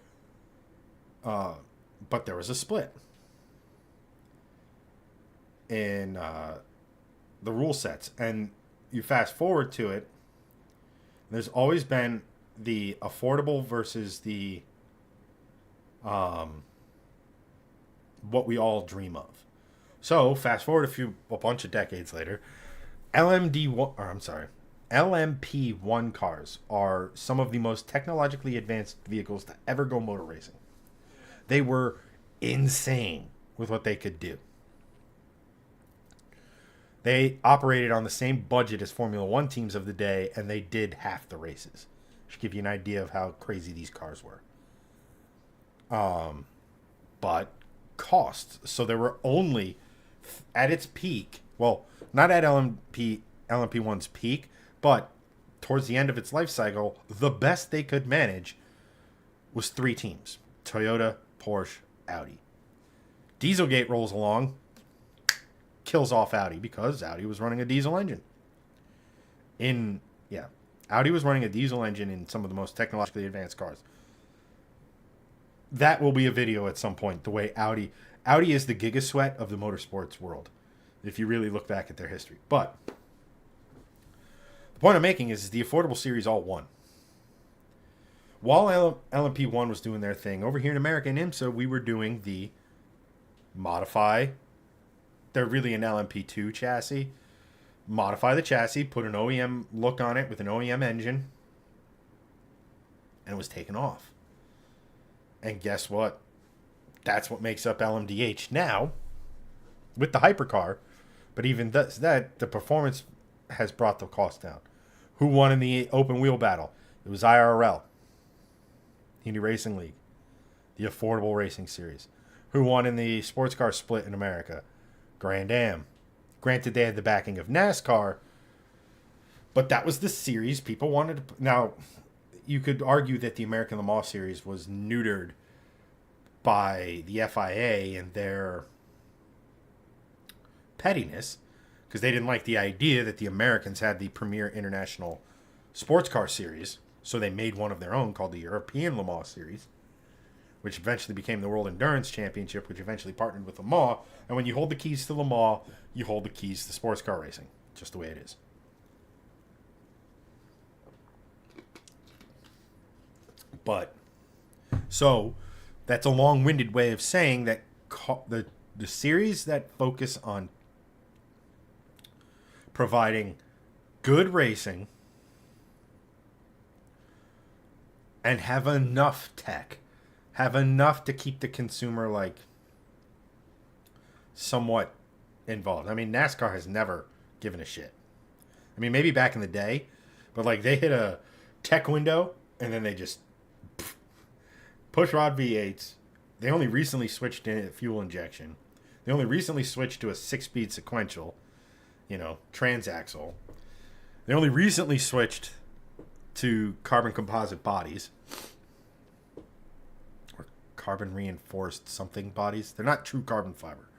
But there was a split. in the rule sets. And you fast forward to it, there's always been the affordable versus the what we all dream of. So fast forward a bunch of decades later, LMP1 cars are some of the most technologically advanced vehicles to ever go motor racing. They were insane with what they could do. They operated on the same budget as Formula One teams of the day, and they did half the races. Should give you an idea of how crazy these cars were. But cost. So there were only at its peak. Well, not at LMP1's peak, but towards the end of its life cycle, the best they could manage was 3 teams: Toyota, Porsche, Audi. Dieselgate rolls along, kills off Audi because Audi was running a diesel engine. Audi was running a diesel engine in some of the most technologically advanced cars. That will be a video at some point, the way Audi is the Giga Sweat of the motorsports world, if you really look back at their history. But the point I'm making is the affordable series all won. While LMP1 was doing their thing, over here in America in IMSA, we were doing the modify. They're really an LMP2 chassis. Modify the chassis, put an OEM look on it with an OEM engine, and it was taken off. And guess what? That's what makes up LMDH now with the hypercar. But even that, the performance has brought the cost down. Who won in the open wheel battle? It was IRL, Indy Racing League, the affordable racing series. Who won in the sports car split in America? Grand Am. Granted, they had the backing of NASCAR, but that was the series people wanted to. Now, you could argue that the American Le Mans series was neutered by the FIA and their pettiness, because they didn't like the idea that the Americans had the premier international sports car series, so they made one of their own called the European Le Mans series, which eventually became the World Endurance Championship, which eventually partnered with Le Mans. And when you hold the keys to Le Mans, you hold the keys to sports car racing. Just the way it is. But, so, that's a long-winded way of saying that the series that focus on providing good racing and have enough tech, have enough to keep the consumer, like, somewhat involved. I mean, NASCAR has never given a shit. I mean, maybe back in the day, but, like, they hit a tech window, and then they just push rod V8s. They only recently switched in fuel injection. They only recently switched to a 6-speed sequential, transaxle. They only recently switched to carbon composite bodies. Or carbon reinforced something bodies. They're not true carbon fiber.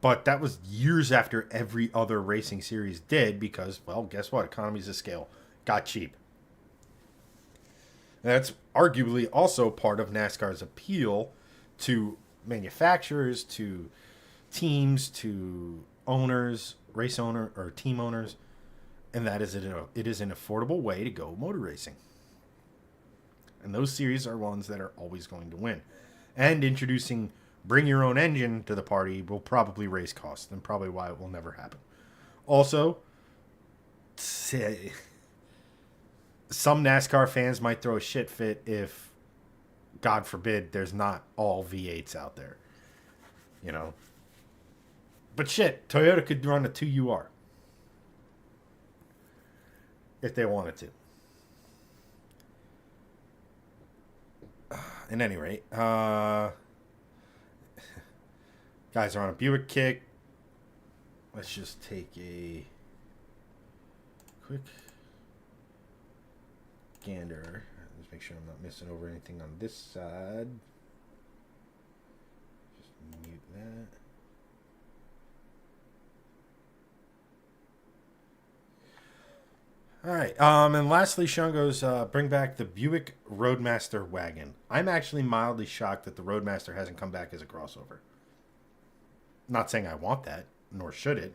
But that was years after every other racing series did because, well, guess what? Economies of scale got cheap. And that's arguably also part of NASCAR's appeal to manufacturers, to teams, to owners, race owner or team owners, and that is it is an affordable way to go motor racing. And those series are ones that are always going to win. And introducing bring your own engine to the party will probably raise costs, and probably why it will never happen. Also, some NASCAR fans might throw a shit fit if, God forbid, there's not all V8s out there. But shit, Toyota could run a 2UR. If they wanted to. At any rate, guys are on a Buick kick. Let's just take a quick gander. Let's make sure I'm not missing over anything on this side. Just mute that. All right. And lastly, Sean goes, bring back the Buick Roadmaster wagon. I'm actually mildly shocked that the Roadmaster hasn't come back as a crossover. Not saying I want that, nor should it,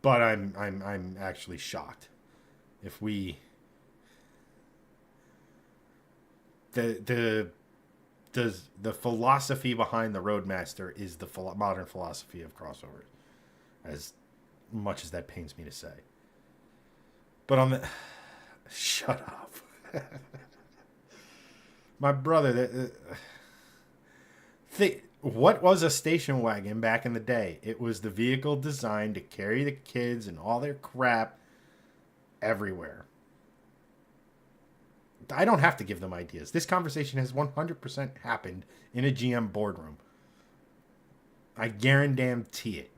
but I'm actually shocked. If we the the philosophy behind the Roadmaster is the modern philosophy of crossovers, as much as that pains me to say. But on the shut up, my brother. What was a station wagon back in the day? It was the vehicle designed to carry the kids and all their crap everywhere. I don't have to give them ideas. This conversation has 100% happened in a GM boardroom. I guarantee it.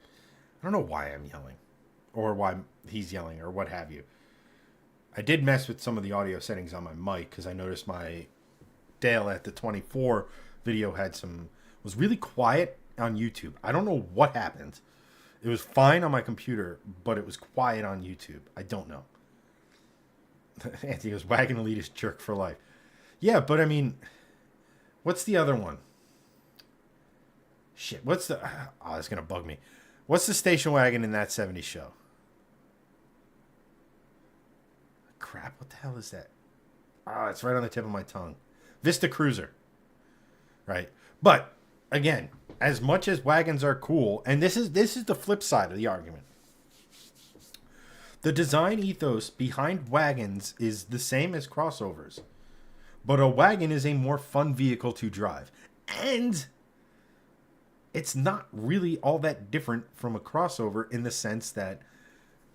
I don't know why I'm yelling, or why he's yelling, or what have you. I did mess with some of the audio settings on my mic because I noticed my Dale at the 24 video was really quiet on YouTube. I don't know what happened. It was fine on my computer, but it was quiet on YouTube. I don't know. Anthony goes, Wagon elitist jerk for life. Yeah, but I mean, what's the other one? Shit, what's the... Oh, it's going to bug me. What's the station wagon in that 70s show? Crap, what the hell is that? Oh, it's right on the tip of my tongue. Vista Cruiser. Right? But, again, as much as wagons are cool, and this is the flip side of the argument. The design ethos behind wagons is the same as crossovers. But a wagon is a more fun vehicle to drive. And it's not really all that different from a crossover in the sense that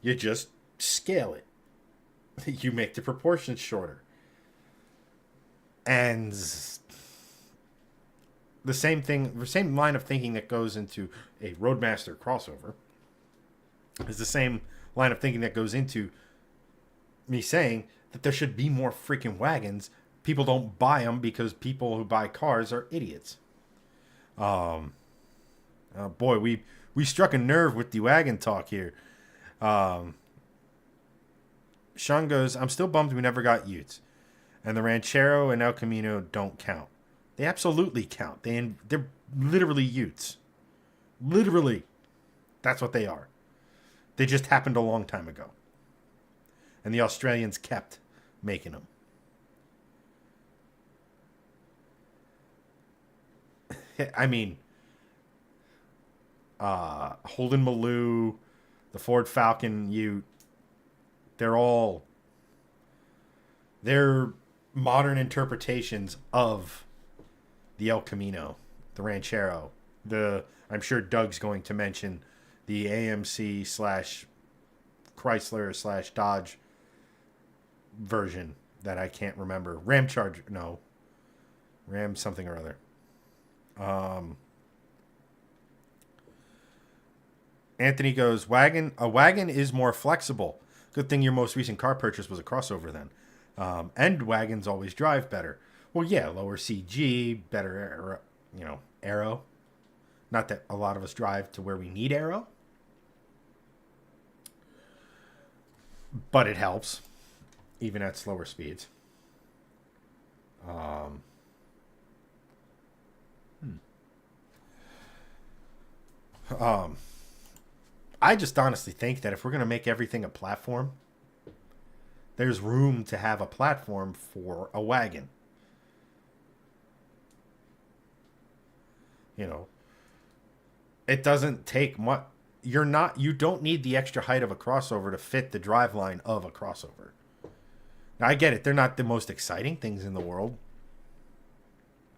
you just scale it. You make the proportions shorter. And the same line of thinking that goes into a Roadmaster crossover is the same line of thinking that goes into me saying that there should be more freaking wagons. People don't buy them because people who buy cars are idiots. Boy, we struck a nerve with the wagon talk here. Sean goes, I'm still bummed we never got Utes. And the Ranchero and El Camino don't count. They absolutely count. They're literally Utes. Literally. That's what they are. They just happened a long time ago. And the Australians kept making them. I mean, Holden Maloo, the Ford Falcon Ute, they're modern interpretations of the El Camino, the Ranchero. I'm sure Doug's going to mention the AMC / Chrysler / Dodge version that I can't remember. Ram something or other. Anthony goes, a wagon is more flexible. Good thing your most recent car purchase was a crossover then. And wagons always drive better. Well, yeah, lower CG, better aero. Not that a lot of us drive to where we need aero. But it helps, even at slower speeds. I just honestly think that if we're going to make everything a platform, there's room to have a platform for a wagon. It doesn't take much. You don't need the extra height of a crossover to fit the driveline of a crossover. Now, I get it. They're not the most exciting things in the world.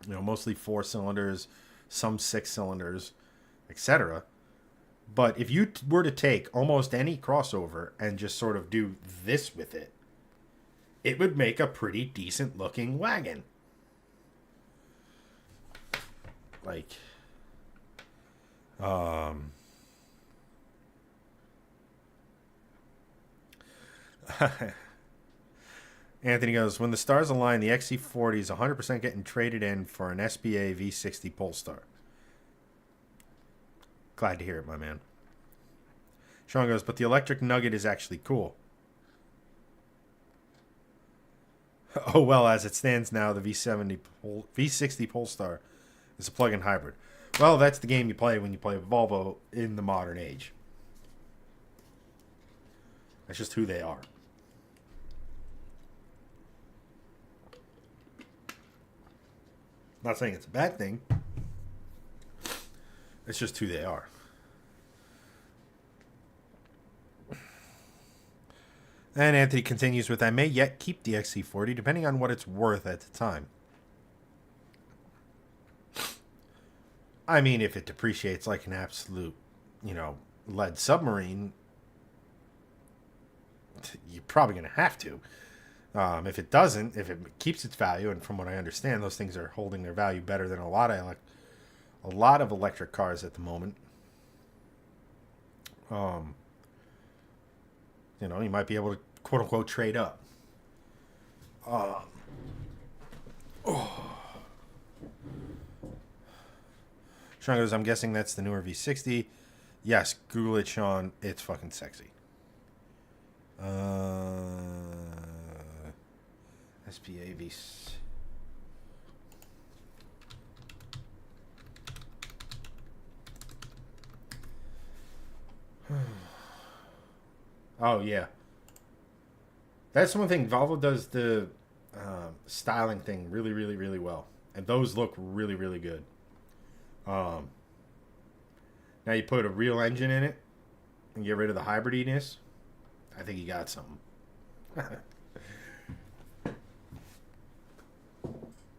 Mostly 4 cylinders, some 6 cylinders, etc. But if you were to take almost any crossover and just sort of do this with it, it would make a pretty decent looking wagon. Anthony goes, when the stars align, the XC40 is 100% getting traded in for an SBA V60 Polestar. Glad to hear it, my man. Sean goes, but the electric Nugget is actually cool. Oh, well, as it stands now, the V60 Polestar It's a plug-in hybrid. Well, that's the game you play when you play a Volvo in the modern age. That's just who they are. Not saying it's a bad thing. It's just who they are. And Anthony continues with, I may yet keep the XC40 depending on what it's worth at the time. I mean, if it depreciates like an absolute, lead submarine, you're probably going to have to. If it doesn't, if it keeps its value, and from what I understand, those things are holding their value better than a lot of electric cars at the moment. You might be able to quote unquote trade up. Sean goes, I'm guessing that's the newer V60. Yes, Google it, Sean. It's fucking sexy. SPA V. Oh, yeah. That's one thing. Volvo does the styling thing really, really, really well. And those look really, really good. Now you put a real engine in it and get rid of the hybridiness. I think you got something.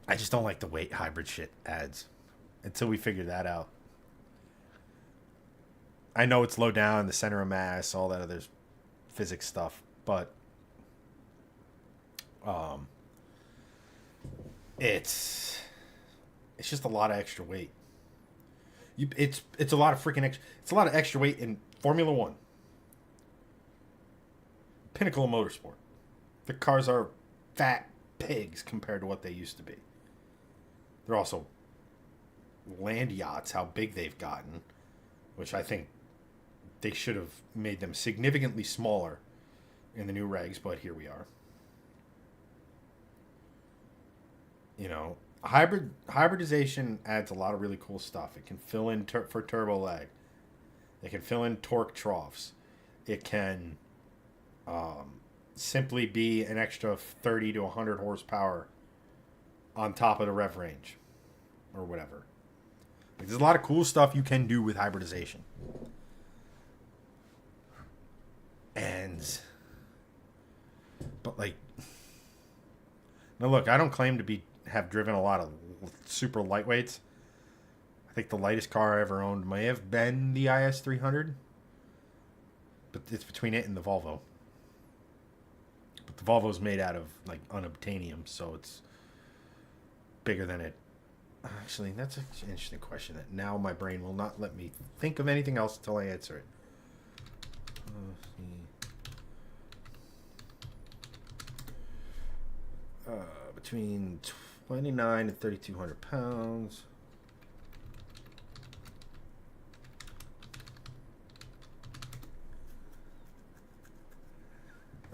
I just don't like the weight hybrid shit adds until we figure that out. I know it's low down, the center of mass, all that other physics stuff, but it's just a lot of extra weight. It's a lot of freaking extra. It's a lot of extra weight in Formula One. Pinnacle of motorsport. The cars are fat pigs compared to what they used to be. They're also land yachts, how big they've gotten, which I think they should have made them significantly smaller in the new regs, but here we are. Hybridization adds a lot of really cool stuff. It can fill in for turbo lag. It can fill in torque troughs. It can simply be an extra 30 to 100 horsepower on top of the rev range or whatever. There's a lot of cool stuff you can do with hybridization. But now look, I don't claim to have driven a lot of super lightweights. I think the lightest car I ever owned may have been the IS300, but it's between it and the Volvo. But the Volvo's made out of unobtainium, so it's bigger than it. Actually, that's an interesting question that now my brain will not let me think of anything else until I answer it. Between 29 and 3,200 pounds.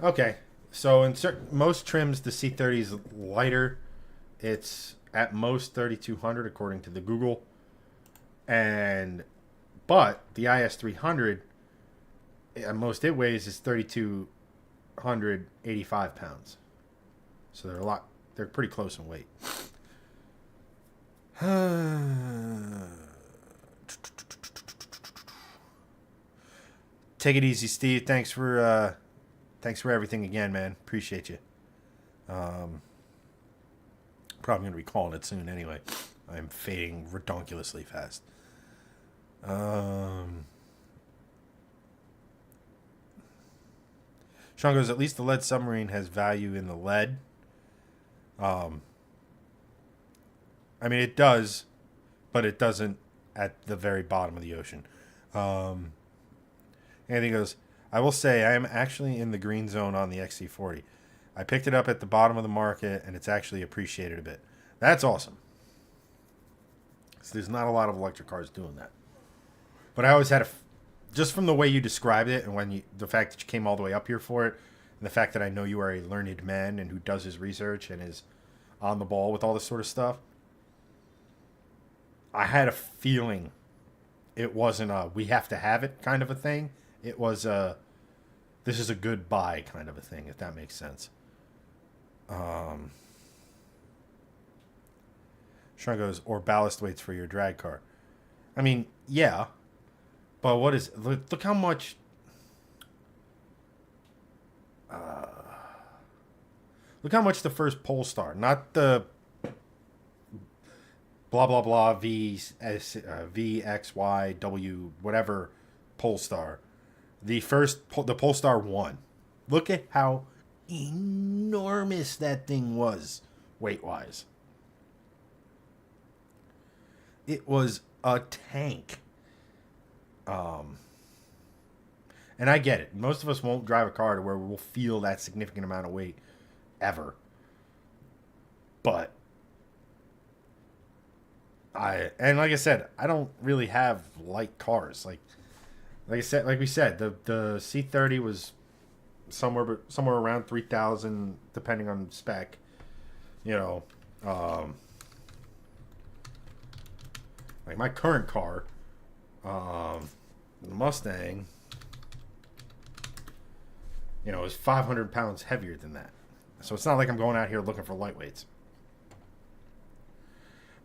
Okay, so in most trims, the C30 is lighter. It's at most 3,200 according to the Google, but the IS300 at most it weighs is 3,285 pounds. So they're pretty close in weight. Take it easy, Steve. Thanks for everything again, man. Appreciate you. Probably going to be calling it soon anyway. I'm fading redonkulously fast. Sean goes, at least the lead submarine has value in the lead. I mean, it does, but it doesn't at the very bottom of the ocean. And he goes, I will say I am actually in the green zone on the XC40. I picked it up at the bottom of the market, and it's actually appreciated a bit. That's awesome. So there's not a lot of electric cars doing that. But I always had just from the way you described it, and the fact that you came all the way up here for it, and the fact that I know you are a learned man and who does his research and is on the ball with all this sort of stuff, I had a feeling it wasn't a we have to have it kind of a thing. It was a this is a good buy kind of a thing, if that makes sense. Sean goes, or ballast weights for your drag car. I mean, yeah, but what is look how much look how much the first Polestar, not the blah blah blah V X Y W whatever Polestar, the Polestar 1. Look at how enormous that thing was weight wise. It was a tank. And I get it. Most of us won't drive a car to where we'll feel that significant amount of weight ever. But like I said, I don't really have light cars. Like we said, the C30 was somewhere around 3,000 depending on spec. You know, like my current car, the Mustang, you know, is 500 pounds heavier than that. So it's not like I'm going out here looking for lightweights.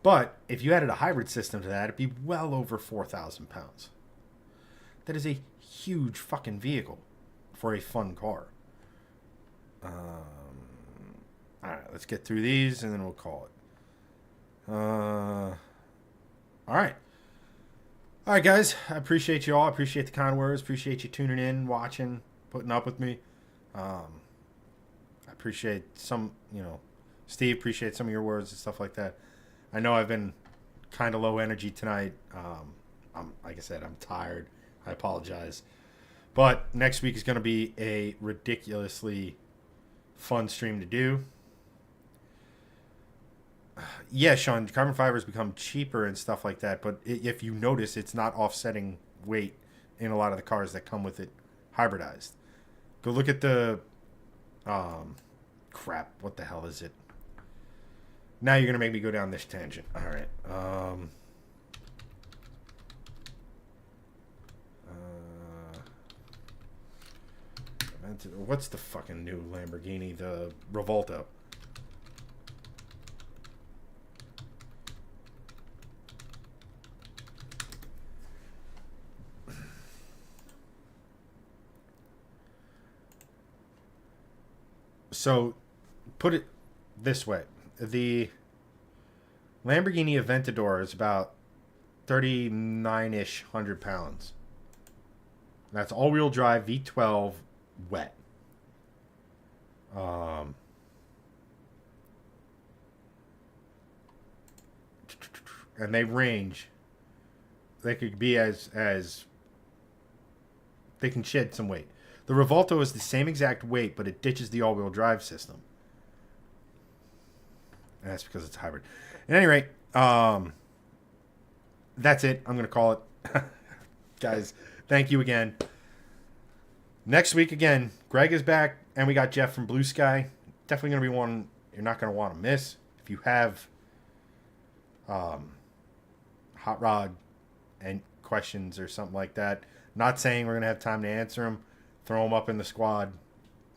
But if you added a hybrid system to that, it'd be well over 4,000 pounds. That is a huge fucking vehicle for a fun car. All right, let's get through these and then we'll call it. All right. All right, guys. I appreciate you all. I appreciate the kind words. Appreciate you tuning in, watching, putting up with me. I appreciate some, Steve, appreciate some of your words and stuff like that. I know I've been kind of low energy tonight. Like I said, I'm tired. I apologize. But next week is going to be a ridiculously fun stream to do. Yeah, Sean, carbon fibers become cheaper and stuff like that. But if you notice, it's not offsetting weight in a lot of the cars that come with it hybridized. Go look at the... crap, what the hell is it? Now you're going to make me go down this tangent. All right. What's the fucking new Lamborghini? The Revolto. So, put it this way. The Lamborghini Aventador is about 39-ish hundred pounds. That's all-wheel drive, V12, wet. And they range. They could be as they can shed some weight. The Revolto is the same exact weight, but it ditches the all-wheel drive system. And that's because it's hybrid. At any rate, that's it. I'm going to call it. Guys, thank you again. Next week, again, Greg is back, and we got Jeff from Blue Sky. Definitely going to be one you're not going to want to miss. If you have hot rod and questions or something like that, not saying we're going to have time to answer them. Throw them up in the squad.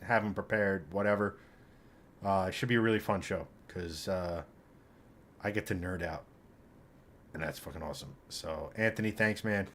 Have them prepared, whatever. It should be a really fun show because I get to nerd out. And that's fucking awesome. So, Anthony, thanks, man.